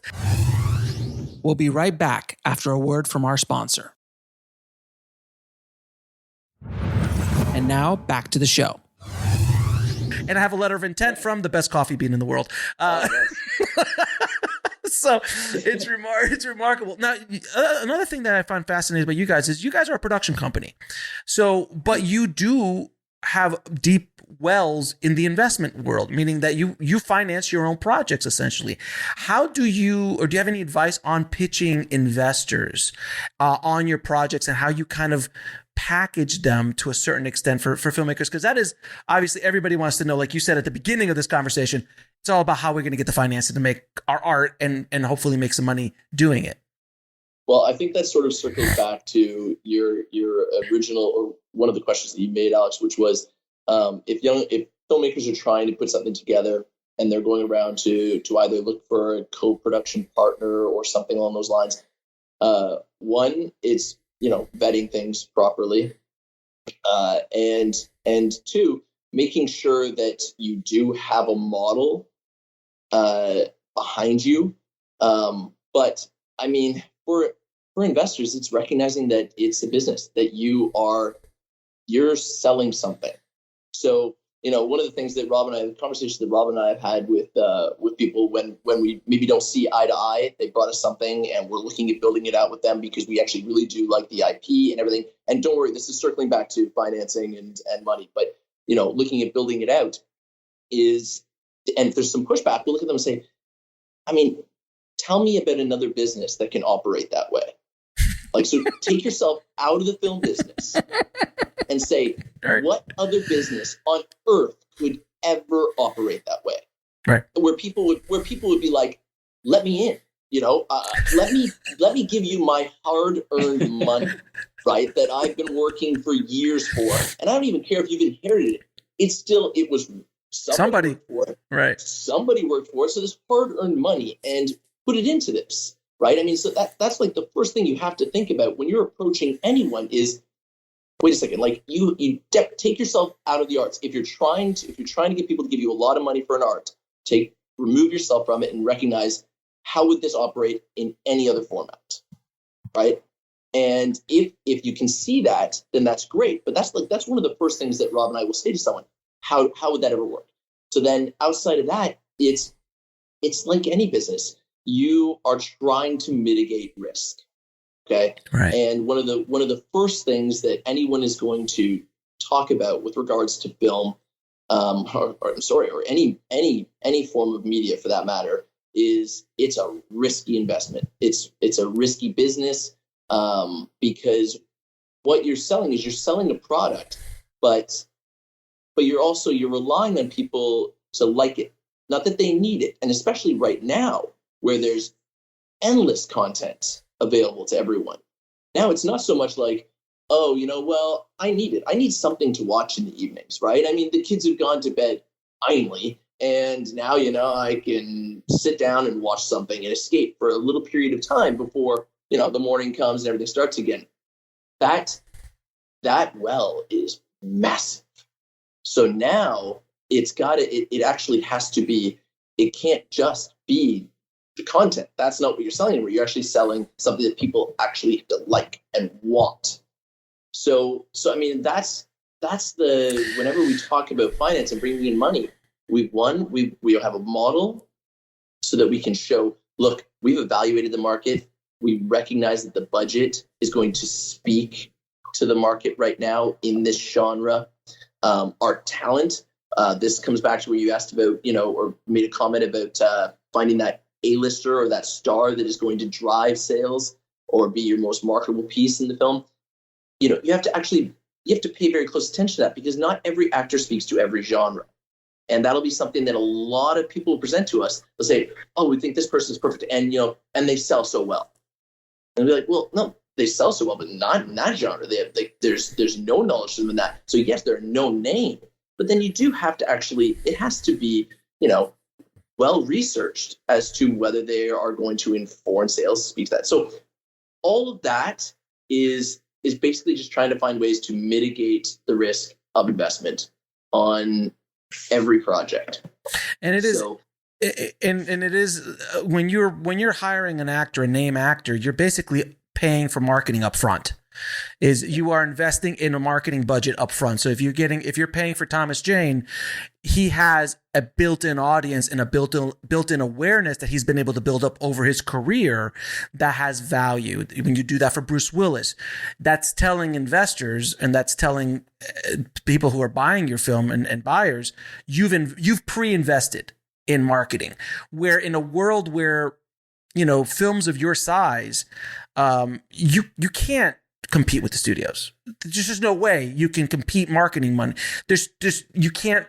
We'll be right back after a word from our sponsor. And now back to the show. And I have a letter of intent from the best coffee bean in the world. So it's remarkable. Now, another thing that I find fascinating about you guys is you guys are a production company. So, but you do have deep wells in the investment world, meaning that you finance your own projects essentially. How do you have any advice on pitching investors on your projects and how you kind of package them to a certain extent for filmmakers? Because that is obviously everybody wants to know, like you said at the beginning of this conversation, it's all about how we're going to get the financing to make our art and hopefully make some money doing it. Well, I think that sort of circles back to your original, or one of the questions that you made, Alex, which was if filmmakers are trying to put something together and they're going around to either look for a co-production partner or something along those lines. One, it's vetting things properly, and two, making sure that you do have a model behind you. But I mean, for investors, it's recognizing that it's a business, that you're selling something. So, one of the things that conversations that Rob and I have had with people when we maybe don't see eye to eye, they brought us something and we're looking at building it out with them because we actually really do like the IP and everything. And don't worry, this is circling back to financing and money, but looking at building it out and if there's some pushback, we'll look at them and say, I mean, tell me about another business that can operate that way. Like, so take yourself out of the film business and say, what other business on earth could ever operate that way? Right. Where people would be like, let me in, let me give you my hard-earned money, right? That I've been working for years for, and I don't even care if you've inherited it. It was somebody worked for it. Right. Somebody worked for it. So this hard-earned money, and put it into this. Right. I mean, so that's like the first thing you have to think about when you're approaching anyone is, wait a second, like you take yourself out of the arts. If you're trying to get people to give you a lot of money for an art, remove yourself from it and recognize, how would this operate in any other format? Right. And if you can see that, then that's great. But that's one of the first things that Rob and I will say to someone. How would that ever work? So then outside of that, it's like any business. You are trying to mitigate risk. Okay. Right. And one of the first things that anyone is going to talk about with regards to film, or any form of media for that matter, is it's a risky investment. It's a risky business, because what you're selling a product, but you're relying on people to like it, not that they need it. And especially right now, where there's endless content available to everyone. Now it's not so much like, well, I need it. I need something to watch in the evenings, right? I mean, the kids have gone to bed finally, and now, I can sit down and watch something and escape for a little period of time before, the morning comes and everything starts again. That well is massive. So now it actually has to be, it can't just be the content. That's not what you're selling anymore. You're actually selling something that people actually like and want. So I mean, that's whenever we talk about finance and bringing in money, we have a model so that we can show, look, we've evaluated the market. We recognize that the budget is going to speak to the market right now in this genre. Our talent, this comes back to where you asked about, or made a comment about finding that A-lister or that star that is going to drive sales or be your most marketable piece in the film. You have to pay very close attention to that, because not every actor speaks to every genre. And that'll be something that a lot of people will present to us. They'll say, oh, we think this person is perfect. And, and they sell so well. And we'll be like, well, no, they sell so well, but not in that genre. They have there's no knowledge to them in that. So yes, they're no name, but then you do have to actually, it has to be, well researched as to whether they are going to, in foreign sales, speak that. So all of that is basically just trying to find ways to mitigate the risk of investment on every project. And it is. And it is when you're hiring an actor, a name actor, you're basically paying for marketing up front. You are investing in a marketing budget up front. So if you're paying for Thomas Jane, he has a built-in audience and a built-in awareness that he's been able to build up over his career that has value. When you do that for Bruce Willis, that's telling investors and that's telling people who are buying your film and buyers, you've pre-invested in marketing. Where in a world where, films of your size, you can't compete with the studios. There's just no way you can compete marketing money. You can't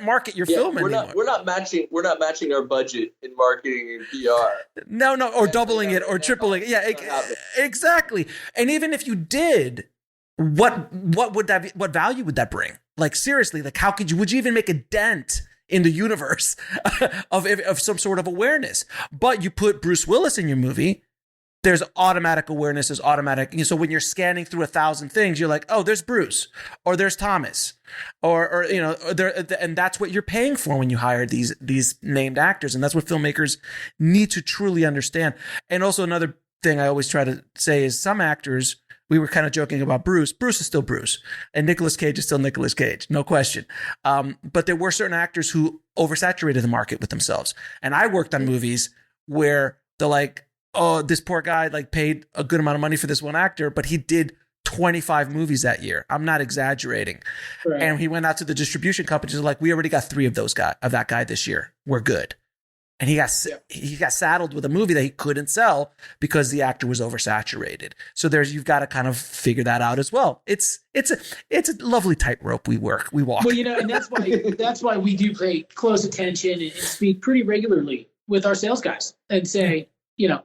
market your film anymore. We're not matching our budget in marketing and PR. No, or doubling it or tripling it. Yeah, exactly. And even if you did, what value would that bring? Like seriously, like would you even make a dent in the universe of some sort of awareness? But you put Bruce Willis in your movie, there's automatic awareness, there's automatic. So when you're scanning through 1,000 things, you're like, oh, there's Bruce, or there's Thomas, or and that's what you're paying for when you hire these named actors, and that's what filmmakers need to truly understand. And also another thing I always try to say is some actors. We were kind of joking about Bruce. Bruce is still Bruce, and Nicolas Cage is still Nicolas Cage, no question. But there were certain actors who oversaturated the market with themselves. And I worked on movies where they're like, oh, this poor guy paid a good amount of money for this one actor, but he did 25 movies that year. I'm not exaggerating. Right. And he went out to the distribution companies like, we already got 3 of that guy this year. We're good. And he got saddled with a movie that he couldn't sell because the actor was oversaturated. So you've got to kind of figure that out as well. It's a lovely tightrope we walk. Well, and that's why we do pay close attention and speak pretty regularly with our sales guys and say,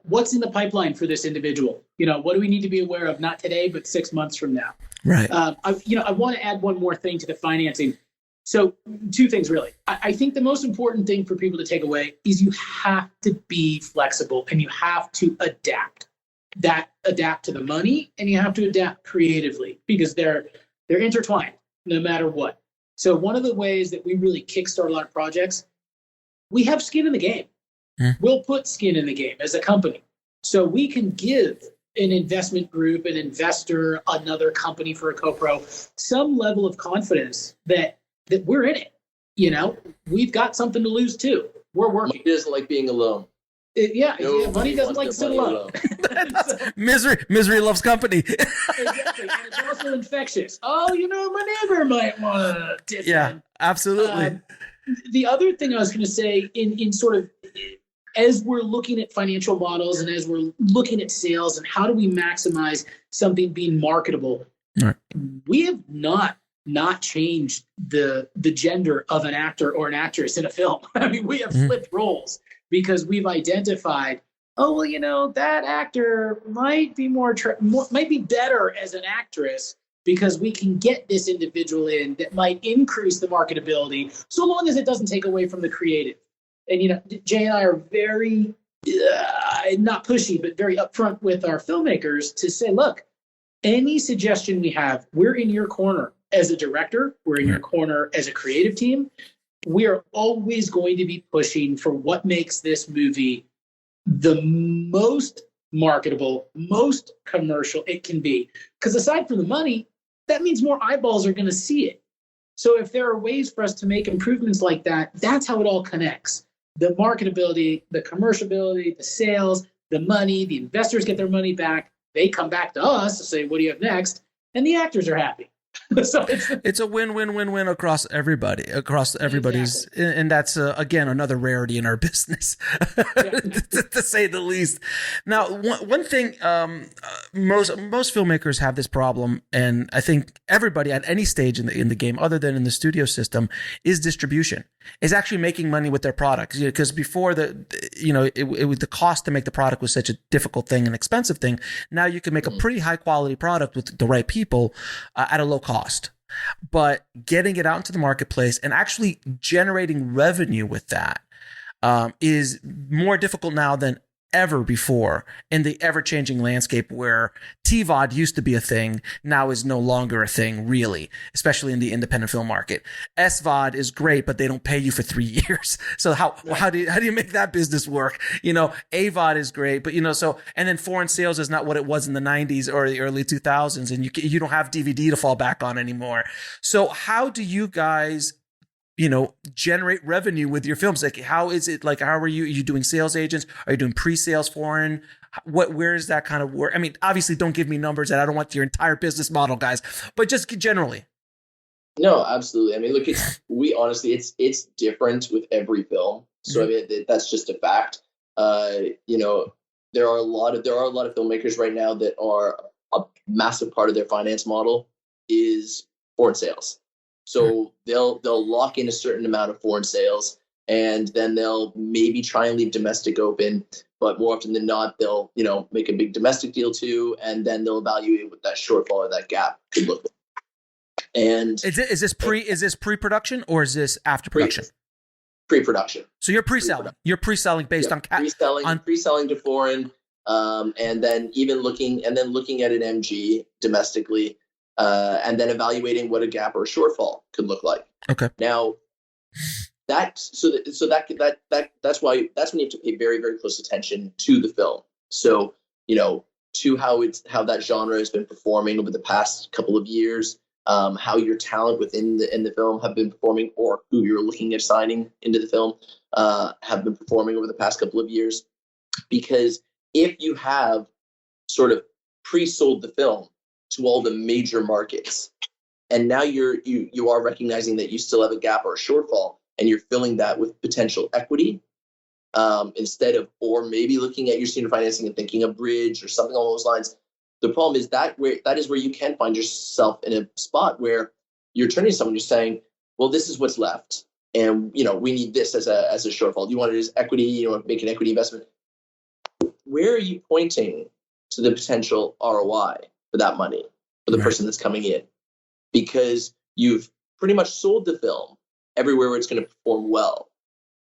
what's in the pipeline for this individual? What do we need to be aware of? Not today, but 6 months from now. Right. I want to add one more thing to the financing. So 2 things, really. I think the most important thing for people to take away is you have to be flexible and you have to adapt. Adapt to the money, and you have to adapt creatively because they're intertwined no matter what. So one of the ways that we really kickstart a lot of projects, we have skin in the game. We'll put skin in the game as a company. So we can give an investment group, an investor, another company for a co-pro, some level of confidence that we're in it. We've got something to lose too. We're working. Money doesn't like being alone. Money doesn't like to sit alone. Misery loves company. Exactly. And it's also infectious. Oh, my neighbor might want to dip in. Absolutely. The other thing I was going to say in sort of, as we're looking at financial models and as we're looking at sales and how do we maximize something being marketable, right. We have not changed the gender of an actor or an actress in a film. I mean, we have flipped roles because we've identified, that actor might be might be better as an actress because we can get this individual in that might increase the marketability so long as it doesn't take away from the creative. And, Jay and I are very, not pushy, but very upfront with our filmmakers to say, look, any suggestion we have, we're in your corner as a director, we're in your corner as a creative team. We are always going to be pushing for what makes this movie the most marketable, most commercial it can be. Because aside from the money, that means more eyeballs are going to see it. So if there are ways for us to make improvements like that, that's how it all connects. The marketability, the commercialability, the sales, the money, the investors get their money back. They come back to us to say, what do you have next? And the actors are happy. So it's a win-win-win-win across everybody's, exactly. And that's again another rarity in our business, to say the least. Now, one thing, most filmmakers have this problem, and I think everybody at any stage in the game, other than in the studio system, is distribution. Is actually making money with their products. Because before it was the cost to make the product was such a difficult thing, an expensive thing. Now you can make a pretty high quality product with the right people at a low cost. But getting it out into the marketplace and actually generating revenue with that is more difficult now than ever before in the ever-changing landscape where TVOD used to be a thing, now is no longer a thing, really, especially in the independent film market. SVOD is great, but they don't pay you for 3 years. So how do you make that business work? AVOD is great, but and then foreign sales is not what it was in the 90s or the early 2000s, and you don't have DVD to fall back on anymore. So how do you guys generate revenue with your films? Like, how is it? Like, how are you doing sales agents? Are you doing pre-sales foreign? Where is that kind of work? I mean, obviously don't give me numbers and I don't want your entire business model, guys, but just generally. No, absolutely. I mean, look, it's different with every film. So I mean, that's just a fact. There are a lot of filmmakers right now that are a massive part of their finance model is foreign sales. So they'll lock in a certain amount of foreign sales, and then they'll maybe try and leave domestic open. But more often than not, they'll make a big domestic deal too, and then they'll evaluate what that shortfall or that gap could look like. And is this pre-production or is this after production? Pre-production. So you're pre-selling. You're pre-selling based on pre-selling to foreign, and then looking at an MG domestically. And then evaluating what a gap or a shortfall could look like. Okay. Now, that's when you have to pay very, very close attention to the film. So, to how that genre has been performing over the past couple of years, how your talent within the film have been performing, or who you're looking at signing into the film have been performing over the past couple of years. Because if you have sort of pre-sold the film to all the major markets, and now you are recognizing that you still have a gap or a shortfall, and you're filling that with potential equity instead of, or maybe looking at your senior financing and thinking a bridge or something along those lines. The problem is that is where you can find yourself in a spot where you're turning to someone, you're saying, well, this is what's left, and we need this as a shortfall. Do you want it as equity? You want to make an equity investment? Where are you pointing to the potential ROI for that money for the person that's coming in? Because you've pretty much sold the film everywhere where it's going to perform well.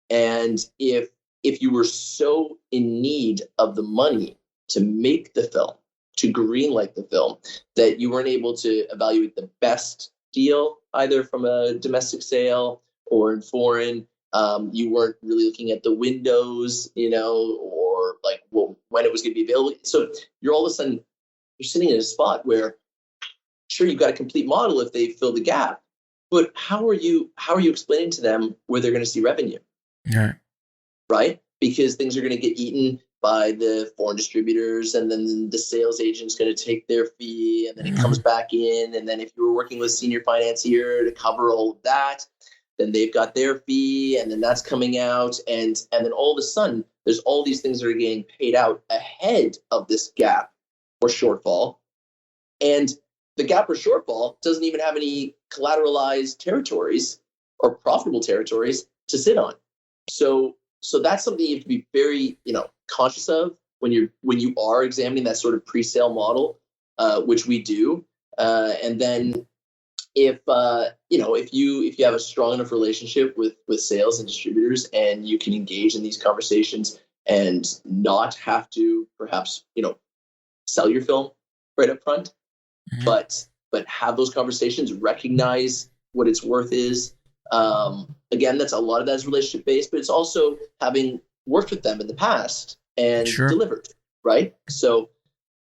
And if you were so in need of the money to make the film, to greenlight the film, that you weren't able to evaluate the best deal, either from a domestic sale or in foreign, you weren't really looking at the windows, or like when it was going to be available. So you're all of a sudden, you're sitting in a spot where, sure, you've got a complete model if they fill the gap, but how are you explaining to them where they're going to see revenue? Yeah. Right? Because things are going to get eaten by the foreign distributors, and then the sales agent's going to take their fee, and then it comes back in. And then if you were working with senior financier to cover all of that, then they've got their fee, and then that's coming out. And then all of a sudden, there's all these things that are getting paid out ahead of this gap or shortfall. And the gap or shortfall doesn't even have any collateralized territories or profitable territories to sit on. So that's something you have to be very, conscious of when you are examining that sort of pre-sale model, which we do. And then if you have a strong enough relationship with sales and distributors, and you can engage in these conversations and not have to perhaps, sell your film right up front, but have those conversations, recognize what its worth is. Again, a lot of that is relationship based, but it's also having worked with them in the past and delivered, right? So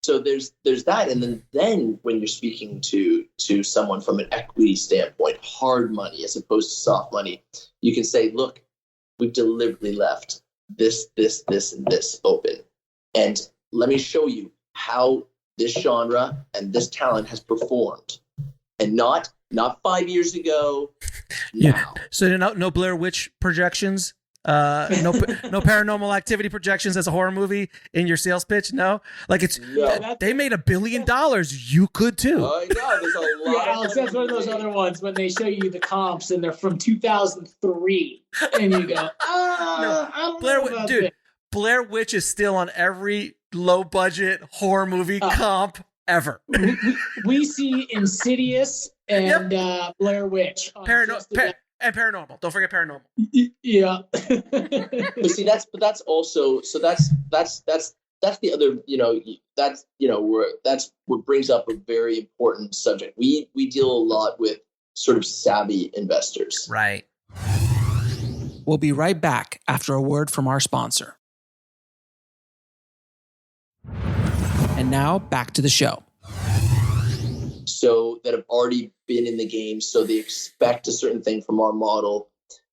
there's that, and then when you're speaking to someone from an equity standpoint, hard money as opposed to soft money, you can say, look, we've deliberately left this, and this open, and let me show you how this genre and this talent has performed, and not 5 years ago. Now. So no Blair Witch projections, no Paranormal Activity projections as a horror movie in your sales pitch. No, like they made $1 billion. You could too. Oh yeah, there's a lot. Yeah, Alex, that's one of those other ones when they show you the comps and they're from 2003, and you go, I don't know about this. Blair Witch is still on every low budget horror movie comp ever. We see Insidious and Blair Witch. And Paranormal. Don't forget Paranormal. Yeah. But see, that's the other, that's what brings up a very important subject. We deal a lot with sort of savvy investors. Right. We'll be right back after a word from our sponsor. And now back to the show. So that have already been in the game, so they expect a certain thing from our model.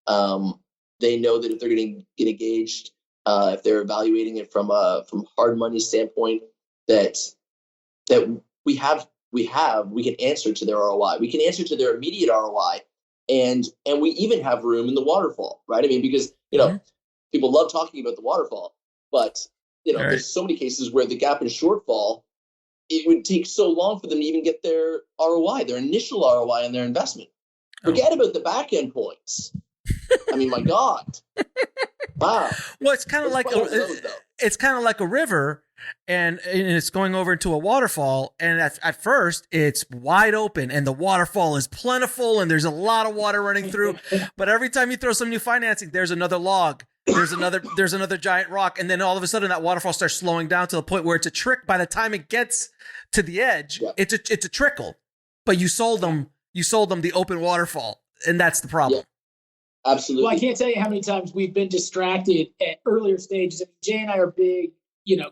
They know that if they're going to get engaged, if they're evaluating it from hard money standpoint, that we can answer to their ROI. We can answer to their immediate ROI, and we even have room in the waterfall, right? I mean, because people love talking about the waterfall, but there's so many cases where the gap and shortfall, it would take so long for them to even get their ROI, their initial ROI on their investment. Forget about the back end points. I mean, my God. Wow. Well, it's kind of like a river, and it's going over into a waterfall. And at first, it's wide open, and the waterfall is plentiful, and there's a lot of water running through. But every time you throw some new financing, there's another log. There's another giant rock, and then all of a sudden that waterfall starts slowing down to the point where it's a trick. By the time it gets to the edge, it's a trickle. But you sold them the open waterfall, and that's the problem. Yeah, absolutely. Well, I can't tell you how many times we've been distracted at earlier stages. I mean, Jay and I are big,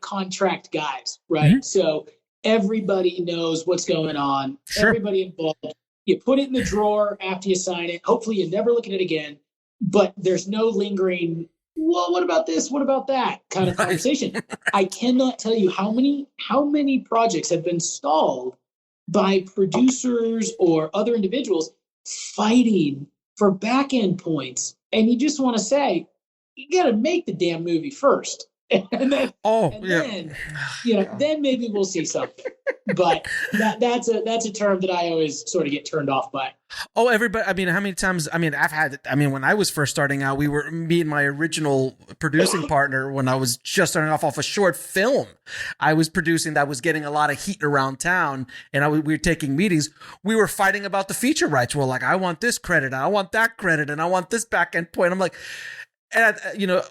contract guys, right? Mm-hmm. So everybody knows what's going on. Sure. Everybody involved. You put it in the drawer after you sign it. Hopefully you never look at it again. But there's no lingering, well, what about this? What about that kind of conversation? I cannot tell you how many projects have been stalled by producers or other individuals fighting for back end points. And you just want to say, you got to make the damn movie first. And then, then maybe we'll see something. But that's a term that I always sort of get turned off by. Oh, everybody. I mean, how many times? I mean, when I was first starting out, me and my original producing partner, when I was just starting off a short film, I was producing that was getting a lot of heat around town, and we were taking meetings. We were fighting about the feature rights. We're like, I want this credit, and I want that credit, and I want this back end point. I'm like, and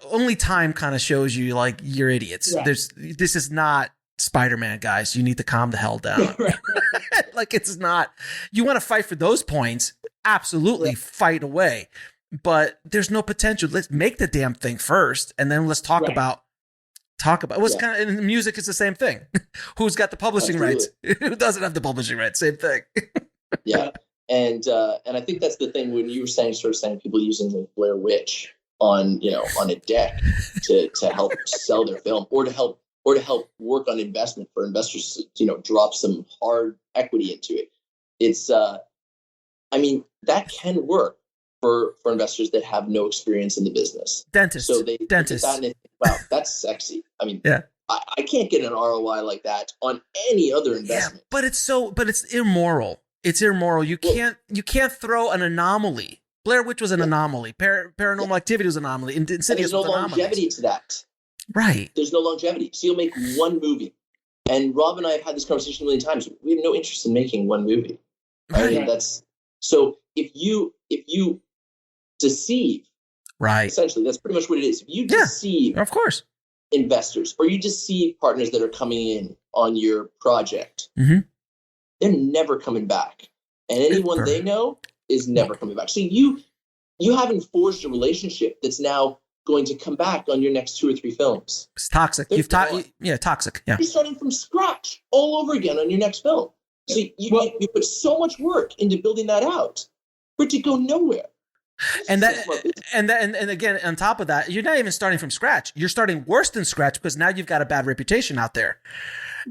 only time kind of shows you like you're idiots. Right. This is not Spider-Man, guys. You need to calm the hell down. Like, it's not, you want to fight for those points, absolutely fight away, but there's no potential. Let's make the damn thing first, and then let's talk about what's kind of, in music is the same thing. Who's got the publishing rights? Who doesn't have the publishing rights? Same thing. Yeah. And I think that's the thing when you were saying people using the Blair Witch on a deck to help sell their film, or to help work on investment for investors to drop some hard equity into it. It's that can work for investors that have no experience in the business. Dentists. So they dentists. That and they think, wow, that's sexy. I mean, yeah. I can't get an ROI like that on any other investment. Yeah, but it's immoral. It's immoral. You can't throw an anomaly. Blair Witch was an anomaly. Paranormal Activity was an anomaly. Insidious was an anomaly. There's no longevity to that. Right. There's no longevity. So you'll make one movie. And Rob and I have had this conversation a million times. We have no interest in making one movie. Right? I mean, so if you deceive, right? Essentially, that's pretty much what it is. If you deceive, of course, investors, or you deceive partners that are coming in on your project, they're never coming back. And anyone they know is never coming back. So you haven't forged a relationship that's now going to come back on your next 2 or 3 films. It's toxic. Toxic. Yeah. You're starting from scratch all over again on your next film. So you put so much work into building that out for it to go nowhere. And again, on top of that, you're not even starting from scratch. You're starting worse than scratch, because now you've got a bad reputation out there,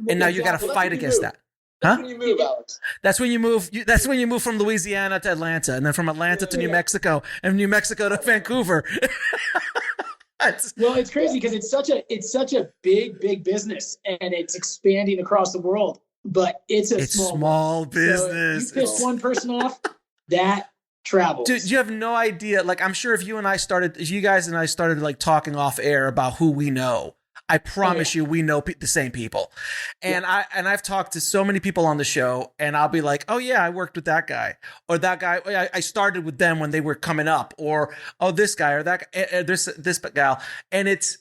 and now you got to fight against that. That's when you move, Alex. That's when you move from Louisiana to Atlanta, and then from Atlanta to New Mexico, and New Mexico to Vancouver. Well, it's crazy because it's such a big business, and it's expanding across the world. But it's small business. So you piss one person off, that travels. Dude, you have no idea. Like, I'm sure if you guys and I started like talking off air about who we know, I promise you, we know the same people. And I've talked to so many people on the show, and I'll be like, oh yeah, I worked with that guy, or that guy. I started with them when they were coming up, or oh, this guy or that guy, this gal. And it's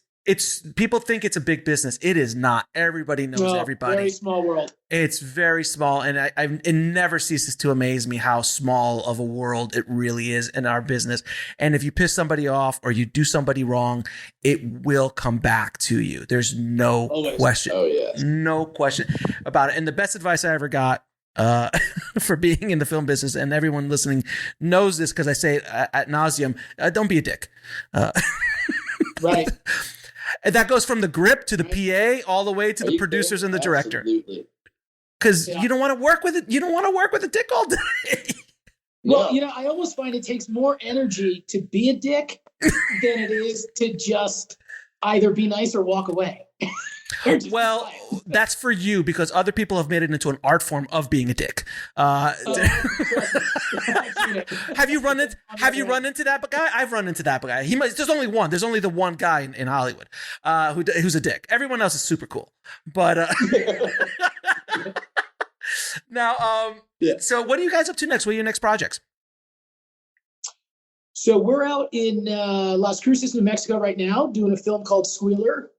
people think it's a big business. It is not. Everybody knows everybody. Very small world. It's very small, and it never ceases to amaze me how small of a world it really is in our business. And if you piss somebody off or you do somebody wrong, it will come back to you. There's no question. Oh, yeah. No question about it. And the best advice I ever got for being in the film business, and everyone listening knows this because I say it ad nauseum, don't be a dick. Right. And that goes from the grip to the PA all the way to the producers and the director. Because you don't want to work with it. You don't want to work with a dick all day. Well, I almost find it takes more energy to be a dick than it is to just either be nice or walk away. Well, that's for you, because other people have made it into an art form of being a dick. Have you run into that guy? I've run into that guy. There's only one. There's only the one guy in Hollywood who's a dick. Everyone else is super cool. But now, so what are you guys up to next? What are your next projects? So we're out in Las Cruces, New Mexico right now, doing a film called SQUEALER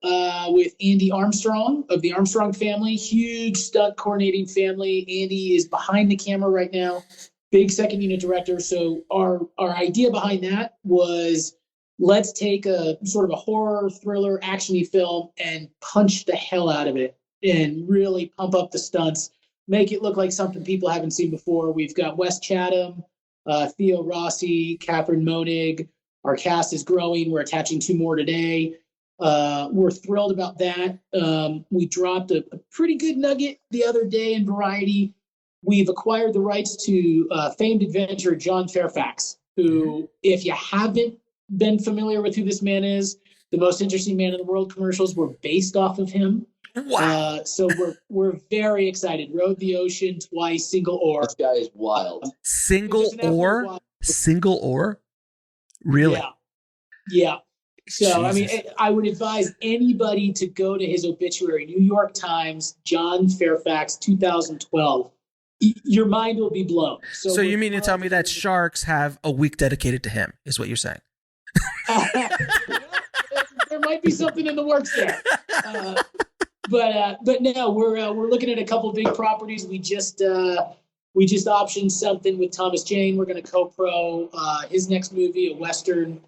with Andy Armstrong of the Armstrong family. Huge stunt coordinating family. Andy is behind the camera right now. Big second unit director. So our idea behind that was, let's take a sort of a horror thriller action-y film and punch the hell out of it and really pump up the stunts, make it look like something people haven't seen before. We've got Wes Chatham, Theo Rossi, Catherine Monig. Our cast is growing. We're attaching 2 more today. We're thrilled about that. We dropped a pretty good nugget the other day in Variety. We've acquired the rights to famed adventurer John Fairfax, who, if you haven't been familiar with who this man is, the most interesting man in the world commercials were based off of him. Wow. So we're very excited. Rode the ocean twice, single oar. This guy is wild. Single oar? Single oar? Really? Yeah. So, Jesus. I mean, I would advise anybody to go to his obituary, New York Times, John Fairfax, 2012. Your mind will be blown. So you mean to tell me that sharks have a week dedicated to him, is what you're saying? There might be something in the works there. But no, we're looking at a couple of big properties. We just optioned something with Thomas Jane. We're going to co-pro his next movie, a Western,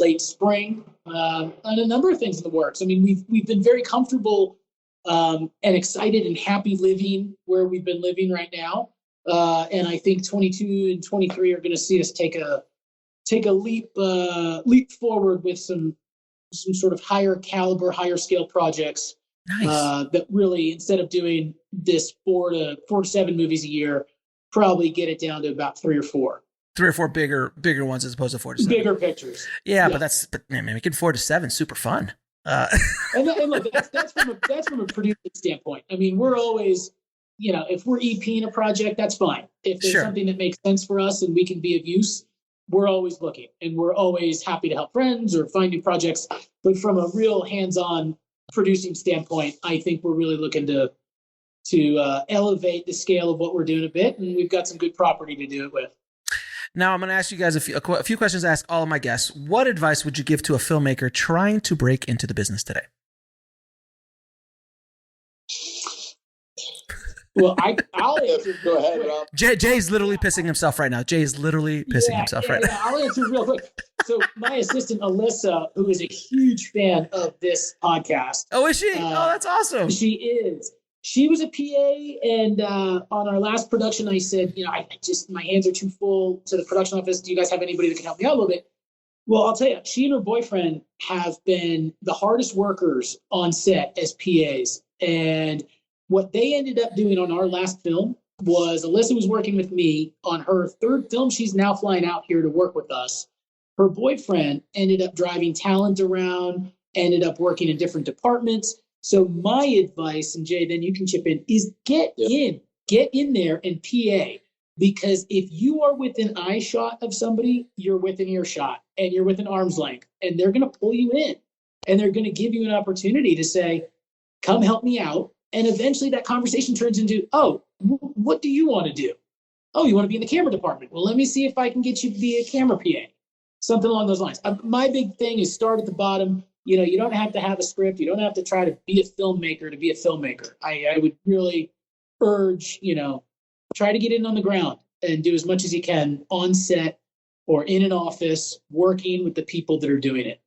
late spring, and a number of things in the works. I mean, we've been very comfortable and excited and happy living where we've been living right now. And I think 22 and 23 are going to see us take a leap forward with some sort of higher caliber, higher scale projects. Nice. That really, instead of doing this 4 to 7 movies a year, probably get it down to about 3 or 4. 3 or 4 bigger ones as opposed to 4 to 7. Bigger pictures. Yeah. But man, making 4 to 7 super fun. And look, that's from a producing standpoint. I mean, we're always, if we're EPing a project, that's fine. If there's something that makes sense for us and we can be of use, we're always looking, and we're always happy to help friends or find new projects. But from a real hands-on producing standpoint, I think we're really looking to elevate the scale of what we're doing a bit, and we've got some good property to do it with. Now, I'm going to ask you guys a few questions I ask all of my guests. What advice would you give to a filmmaker trying to break into the business today? Well, I'll answer. Go ahead, Rob. Jay's literally pissing himself right now. I'll answer real quick. So my assistant, Alyssa, who is a huge fan of this podcast. Oh, is she? That's awesome. She is. She was a PA, and on our last production, I said, my hands are too full to the production office. Do you guys have anybody that can help me out a little bit? Well, I'll tell you, she and her boyfriend have been the hardest workers on set as PAs. And what they ended up doing on our last film was Alyssa was working with me on her 3rd film. She's now flying out here to work with us. Her boyfriend ended up driving talent around, ended up working in different departments. So my advice, and Jay, then you can chip in, is get in there and PA. Because if you are within eye shot of somebody, you're within earshot and you're within arm's length, and they're going to pull you in and they're going to give you an opportunity to say, come help me out. And eventually that conversation turns into, oh, what do you want to do? Oh, you want to be in the camera department? Well, let me see if I can get you to be a camera PA. Something along those lines. My big thing is start at the bottom. You don't have to have a script. You don't have to try to be a filmmaker to be a filmmaker. I would really urge, try to get in on the ground and do as much as you can on set or in an office, working with the people that are doing it.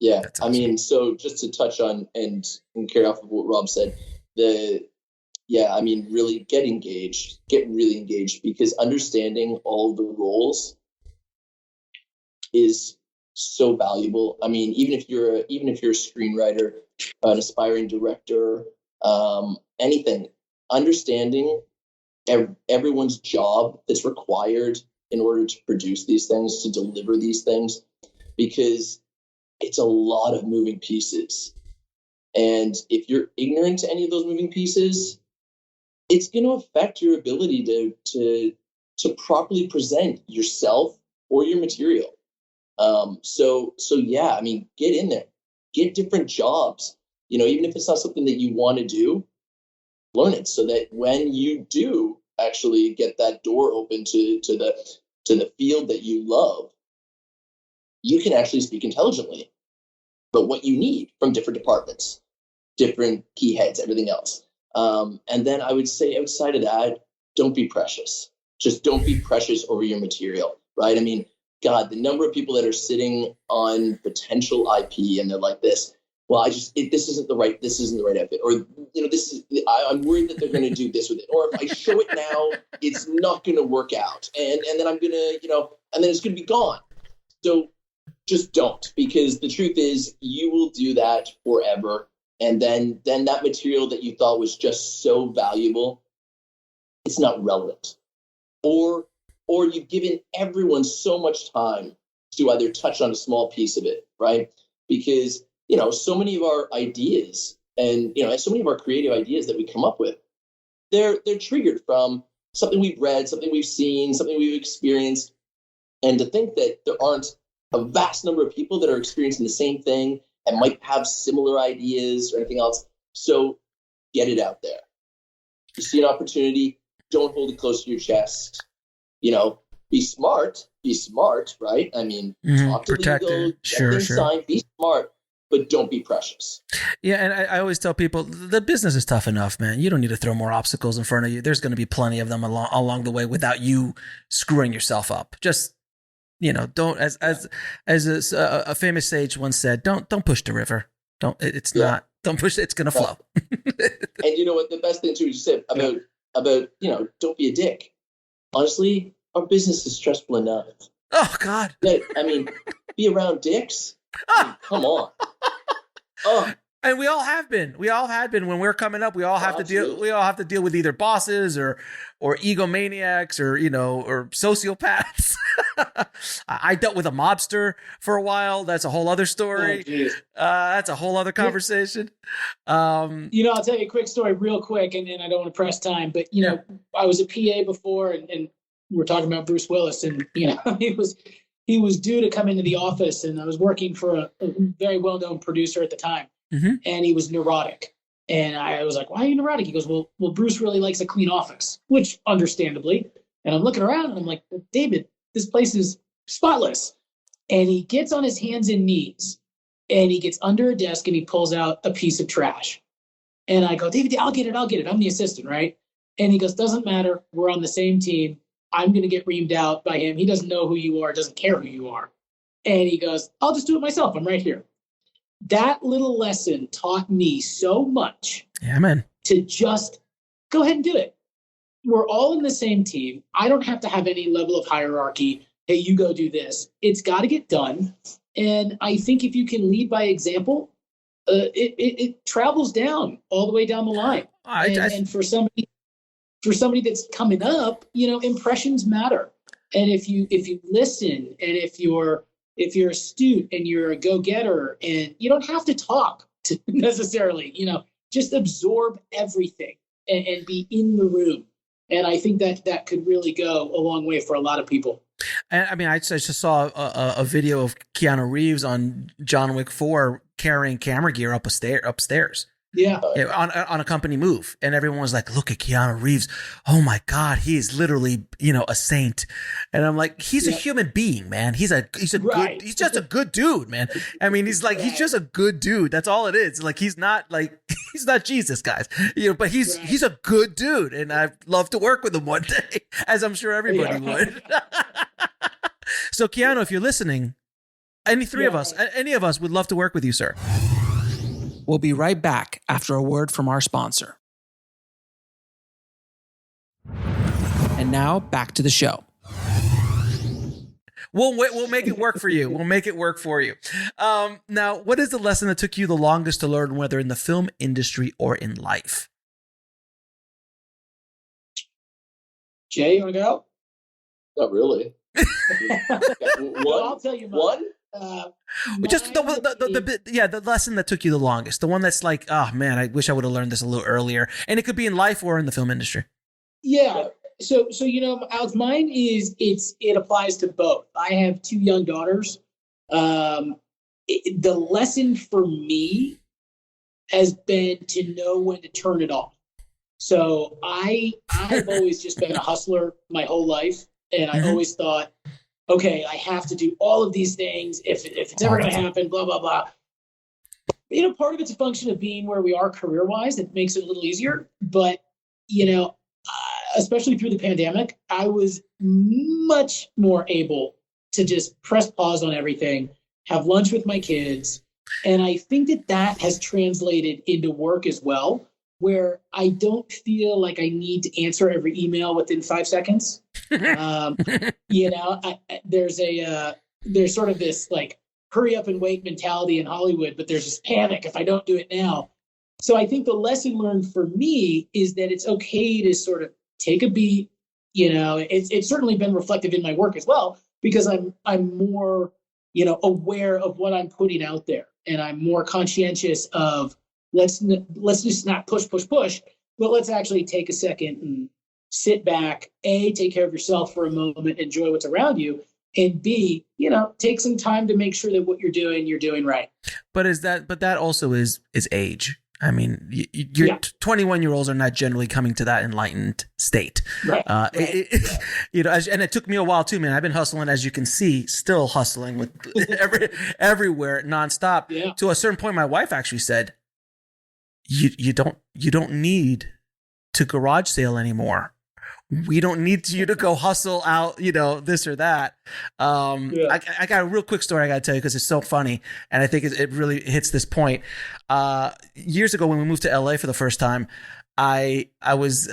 Yeah. Awesome. I mean, so just to touch on and carry off of what Rob said, really get really engaged, because understanding all the roles is so valuable. I mean, even if you're a screenwriter, an aspiring director, anything, understanding everyone's job that's required in order to produce these things, to deliver these things, because it's a lot of moving pieces. And if you're ignorant to any of those moving pieces, it's going to affect your ability to properly present yourself or your material. So yeah, I mean, get in there, get different jobs, even if it's not something that you want to do, learn it, so that when you do actually get that door open to the field that you love, you can actually speak intelligently about what you need from different departments, different key heads, everything else. And then I would say, outside of that, don't be precious. Just don't be precious over your material, right? I mean, God, the number of people that are sitting on potential IP and they're like this, well, this isn't the right outfit, or I'm worried that they're going to do this with it, or if I show it now, it's not going to work out, and then I'm going to, and then it's going to be gone. So just don't, because the truth is, you will do that forever, and then that material that you thought was just so valuable, it's not relevant, or you've given everyone so much time to either touch on a small piece of it, right? Because so many of our ideas and so many of our creative ideas that we come up with, they're triggered from something we've read, something we've seen, something we've experienced. And to think that there aren't a vast number of people that are experiencing the same thing and might have similar ideas or anything else. So get it out there. You see an opportunity, don't hold it close to your chest. Be smart, right? I mean, talk to legal, get things signed, be smart, but don't be precious. Yeah, and I always tell people, the business is tough enough, man. You don't need to throw more obstacles in front of you. There's going to be plenty of them along the way without you screwing yourself up. Just, don't, as a famous sage once said, don't push the river. Don't push it. It's going to flow. And you know what? The best thing too, you said about don't be a dick. Honestly, our business is stressful enough. Oh God! I mean, be around dicks. I mean, come on. Oh. And we all have been. We all had been when we're coming up. We all have to deal. We all have to deal with either bosses or egomaniacs or or sociopaths. I dealt with a mobster for a while. That's a whole other story. That's a whole other conversation. I'll tell you a quick story real quick, and I don't want to press time, but I was a PA before, and we're talking about Bruce Willis, and he was due to come into the office, and I was working for a very well-known producer at the time. Mm-hmm. And he was neurotic. And I was like, why are you neurotic? He goes, well, Bruce really likes a clean office, which understandably. And I'm looking around and I'm like, David, this place is spotless. And he gets on his hands and knees and he gets under a desk and he pulls out a piece of trash. And I go, David, I'll get it. I'm the assistant, right? And he goes, doesn't matter. We're on the same team. I'm going to get reamed out by him. He doesn't know who you are, doesn't care who you are. And he goes, I'll just do it myself. I'm right here. That little lesson taught me so much. Yeah, man. To just go ahead and do it. We're all in the same team. I don't have to have any level of hierarchy. Hey, you go do this. It's got to get done. And I think if you can lead by example, it travels down all the way down the line. And for somebody that's coming up, impressions matter. And if you listen, and if you're astute and you're a go-getter, and you don't have to talk to necessarily, just absorb everything and be in the room. And I think that could really go a long way for a lot of people. And I mean, I just saw a video of Keanu Reeves on John Wick 4 carrying camera gear upstairs. Yeah. On a company move. And everyone was like, look at Keanu Reeves. Oh my God, he is literally, a saint. And I'm like, he's a human being, man. He's a right. good, he's just a good dude, man. I mean, he's just a good dude. That's all it is. Like, he's not Jesus, guys. But he's a good dude. And I'd love to work with him one day, as I'm sure everybody would. So Keanu, if you're listening, any of us would love to work with you, sir. We'll be right back after a word from our sponsor. And now back to the show. We'll make it work for you. We'll make it work for you. Now, what is the lesson that took you the longest to learn, whether in the film industry or in life? Jay, you want to go? Not really. I'll tell you one. Just the lesson that took you the longest, the one that's like, oh man, I wish I would have learned this a little earlier. And it could be in life or in the film industry. Yeah. So Alex, mine it applies to both. I have 2 young daughters. The lesson for me has been to know when to turn it off. So I've always just been a hustler my whole life, and I always thought, okay, I have to do all of these things if it's ever going to happen, blah, blah, blah. Part of it's a function of being where we are career-wise. That makes it a little easier. But, especially through the pandemic, I was much more able to just press pause on everything, have lunch with my kids. And I think that has translated into work as well, where I don't feel like I need to answer every email within 5 seconds. There's sort of this like hurry up and wait mentality in Hollywood, but there's this panic if I don't do it now. So I think the lesson learned for me is that it's okay to sort of take a beat. It's certainly been reflective in my work as well, because I'm more, aware of what I'm putting out there, and I'm more conscientious of let's just not push, but let's actually take a second and sit back, A, take care of yourself for a moment, enjoy what's around you, and B, take some time to make sure that what you're doing right. But that also is age. I mean, your 21-year-olds are not generally coming to that enlightened state. Right. And it took me a while too, man. I've been hustling, as you can see, still hustling with everywhere nonstop. Yeah. To a certain point, my wife actually said, you don't need to garage sale anymore. We don't need you to go hustle out, this or that. I got a real quick story I got to tell you because it's so funny. And I think it really hits this point. Years ago when we moved to LA for the first time, I was,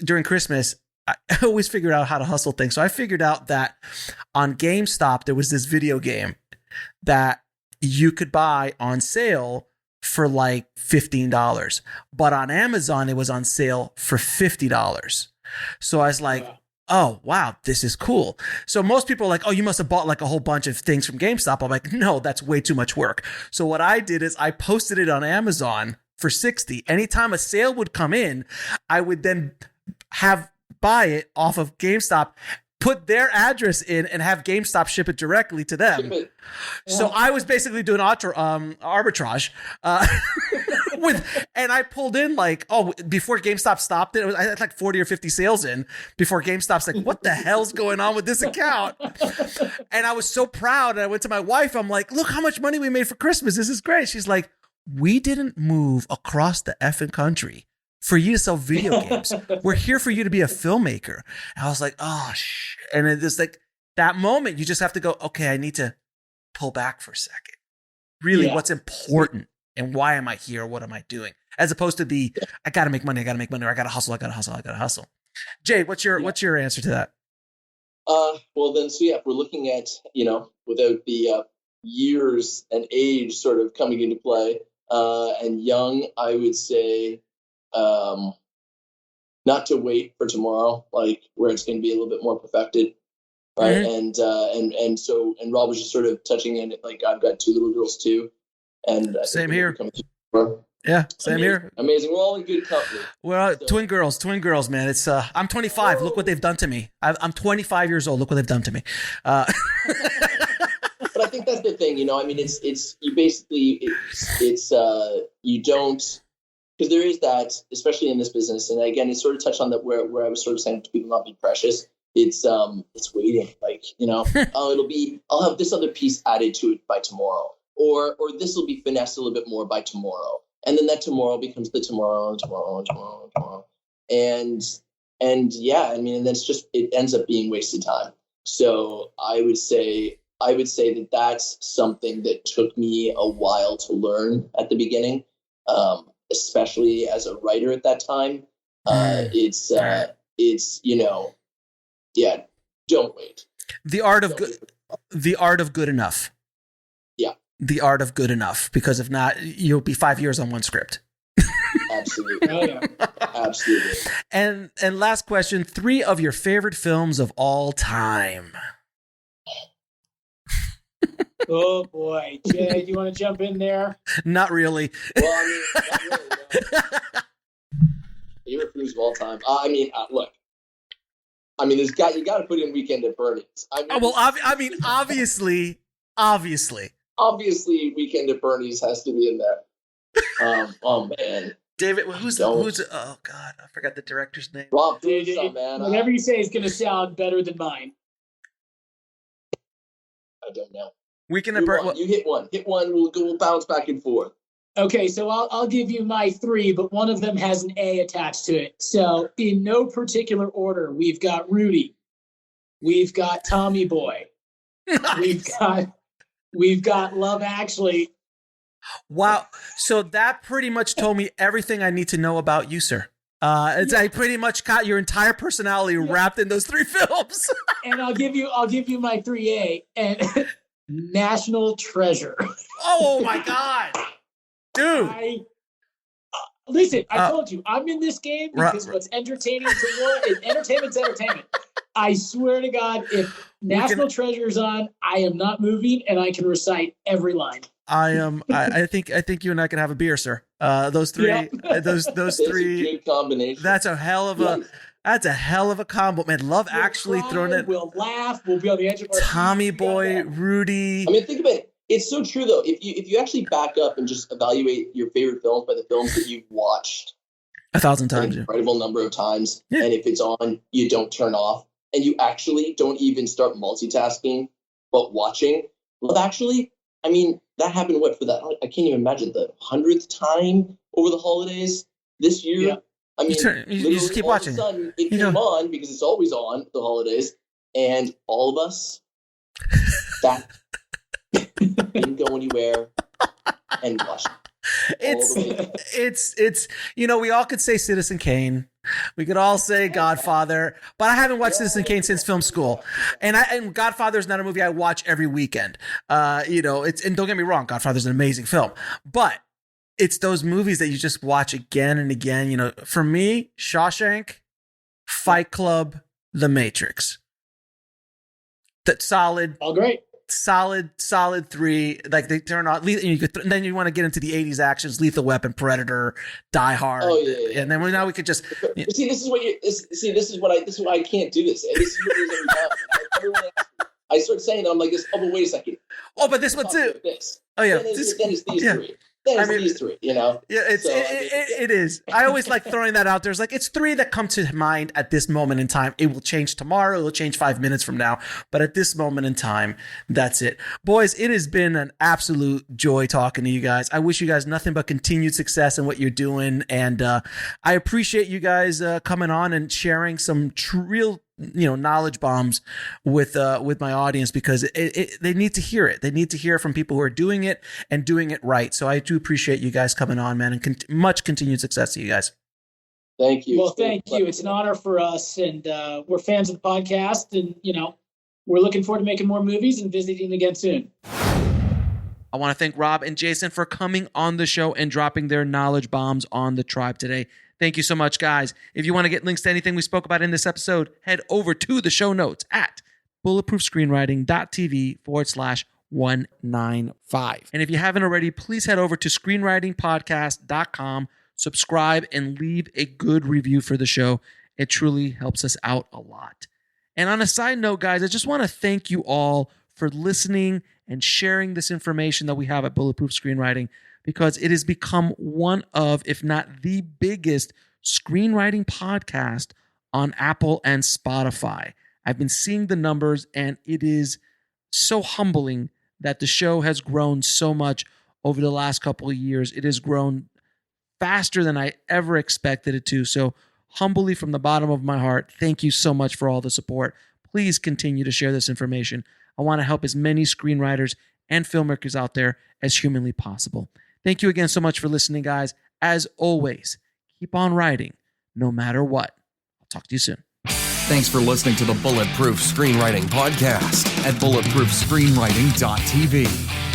during Christmas, I always figured out how to hustle things. So I figured out that on GameStop, there was this video game that you could buy on sale for like $15, but on Amazon, it was on sale for $50. So I was like, oh, wow, this is cool. So most people are like, oh, you must have bought like a whole bunch of things from GameStop. I'm like, no, that's way too much work. So what I did is I posted it on Amazon for $60. Anytime a sale would come in, I would then buy it off of GameStop, put their address in, and have GameStop ship it directly to them. Yeah. So I was basically doing arbitrage. And I pulled in before GameStop stopped it, I had like 40 or 50 sales in before GameStop's like, what the hell's going on with this account? And I was so proud. And I went to my wife. I'm like, look how much money we made for Christmas. This is great. She's like, we didn't move across the effing country for you to sell video games. We're here for you to be a filmmaker. And I was like, oh, shit. And it's like that moment, you just have to go, okay, I need to pull back for a second. Really, what's important? And why am I here? What am I doing? As opposed to I got to make money. Or I got to hustle. Jay, what's your answer to that? Well then, if we're looking at, without the years and age sort of coming into play, and young, I would say, not to wait for tomorrow, like where it's going to be a little bit more perfected. Right. Mm-hmm. And Rob was just sort of touching on it. Like I've got 2 little girls too. And same here. Yeah, same amazing, here. Amazing. We're all in good company. Well, twin girls, man. It's I'm 25. Look what they've done to me. I'm 25 years old. Look what they've done to me. But I think that's the thing, I mean, it's you basically you don't, because there is that, especially in this business, and again, it sort of touched on that where I was sort of saying to people not be precious. It's waiting, like I'll have this other piece added to it by tomorrow, or this will be finessed a little bit more by tomorrow, and then that tomorrow becomes the tomorrow, and yeah, I mean, and that's just, it ends up being wasted time. So I would say that that's something that took me a while to learn at the beginning, especially as a writer at that time. It's yeah, don't wait. The art of good enough. Yeah. The art of good enough, because if not, you'll be 5 years on one script. Absolutely. Oh, yeah. Absolutely. And last question, 3 of your favorite films of all time. Oh boy, Jay, do you want to jump in there? Not really. Well, I mean, not really, no. Favorite films of all time. Look. I mean, you got to put in Weekend at Bernie's. Obviously. Obviously, Weekend at Bernie's has to be in there. Oh man, David, who's? Oh God, I forgot the director's name. Rob, man. Whatever you say is going to sound better than mine. I don't know. Weekend at Bernie's. You hit one. We'll bounce back and forth. Okay, so I'll give you my 3, but one of them has an A attached to it. So in no particular order, we've got Rudy, we've got Tommy Boy, Nice. we've got Love Actually. Wow. So that pretty much told me everything I need to know about you, sir. I pretty much got your entire personality wrapped in those 3 films. And I'll give you my 3A and National Treasure. Oh my God. Dude. Listen, I told you, I'm in this game because what's entertaining entertainment's entertainment. I swear to God, if National Treasure's on, I am not moving, and I can recite every line. I think you and I can have a beer, sir. Those 3, yeah. those 3 good combination. That's a hell of a combo, man. Love We'll Actually cry, thrown it. We'll laugh. We'll be on the edge of our Tommy Boy, Rudy. I mean, think about it. It's so true, though. If you actually back up and just evaluate your favorite films by the films that you've watched 1,000 times, an incredible number of times, and if it's on, you don't turn off, and you actually don't even start multitasking, but watching. Love Actually, I mean, that happened for that? I can't even imagine the 100th time over the holidays this year. Yeah. I mean, you just keep watching. All of a sudden, it came on because it's always on the holidays, and all of us that didn't go anywhere and watched it's we all could say Citizen Kane, we could all say Godfather, but I haven't watched Citizen Kane since film school, and Godfather is not a movie I watch every weekend. It's, and don't get me wrong, Godfather's an amazing film, but it's those movies that you just watch again and again. For me, Shawshank, Fight Club, The Matrix. That's solid. All great. Solid 3. Like they turn on, and then you want to get into the 80s actions, Lethal Weapon, Predator, Die Hard. Oh yeah. And then now we could just see. This is why I can't do this. And this is what it is every time. Everyone asks me, I start saying that I'm like this. Oh, but wait a second. Oh, but this one too. This. Oh yeah. Then it's these 3. These 3, Yeah, it is. I always like throwing that out there. It's like, it's 3 that come to mind at this moment in time. It will change tomorrow. It will change 5 minutes from now. But at this moment in time, that's it. Boys, it has been an absolute joy talking to you guys. I wish you guys nothing but continued success in what you're doing. And I appreciate you guys coming on and sharing some real knowledge bombs with my audience, because they need to hear it. They need to hear from people who are doing it and doing it right. So I do appreciate you guys coming on, man, and much continued success to you guys. Thank you. Well, thank you. It's an honor for us, and we're fans of the podcast, and we're looking forward to making more movies and visiting again soon. I want to thank Rob and Jason for coming on the show and dropping their knowledge bombs on the tribe today. Thank you so much, guys. If you want to get links to anything we spoke about in this episode, head over to the show notes at bulletproofscreenwriting.tv/1 195. And if you haven't already, please head over to screenwritingpodcast.com, subscribe, and leave a good review for the show. It truly helps us out a lot. And on a side note, guys, I just want to thank you all for listening and sharing this information that we have at Bulletproof Screenwriting, because it has become one of, if not the biggest, screenwriting podcast on Apple and Spotify. I've been seeing the numbers, and it is so humbling that the show has grown so much over the last couple of years. It has grown faster than I ever expected it to. So humbly, from the bottom of my heart, thank you so much for all the support. Please continue to share this information. I want to help as many screenwriters and filmmakers out there as humanly possible. Thank you again so much for listening, guys. As always, keep on writing, no matter what. I'll talk to you soon. Thanks for listening to the Bulletproof Screenwriting Podcast at bulletproofscreenwriting.tv.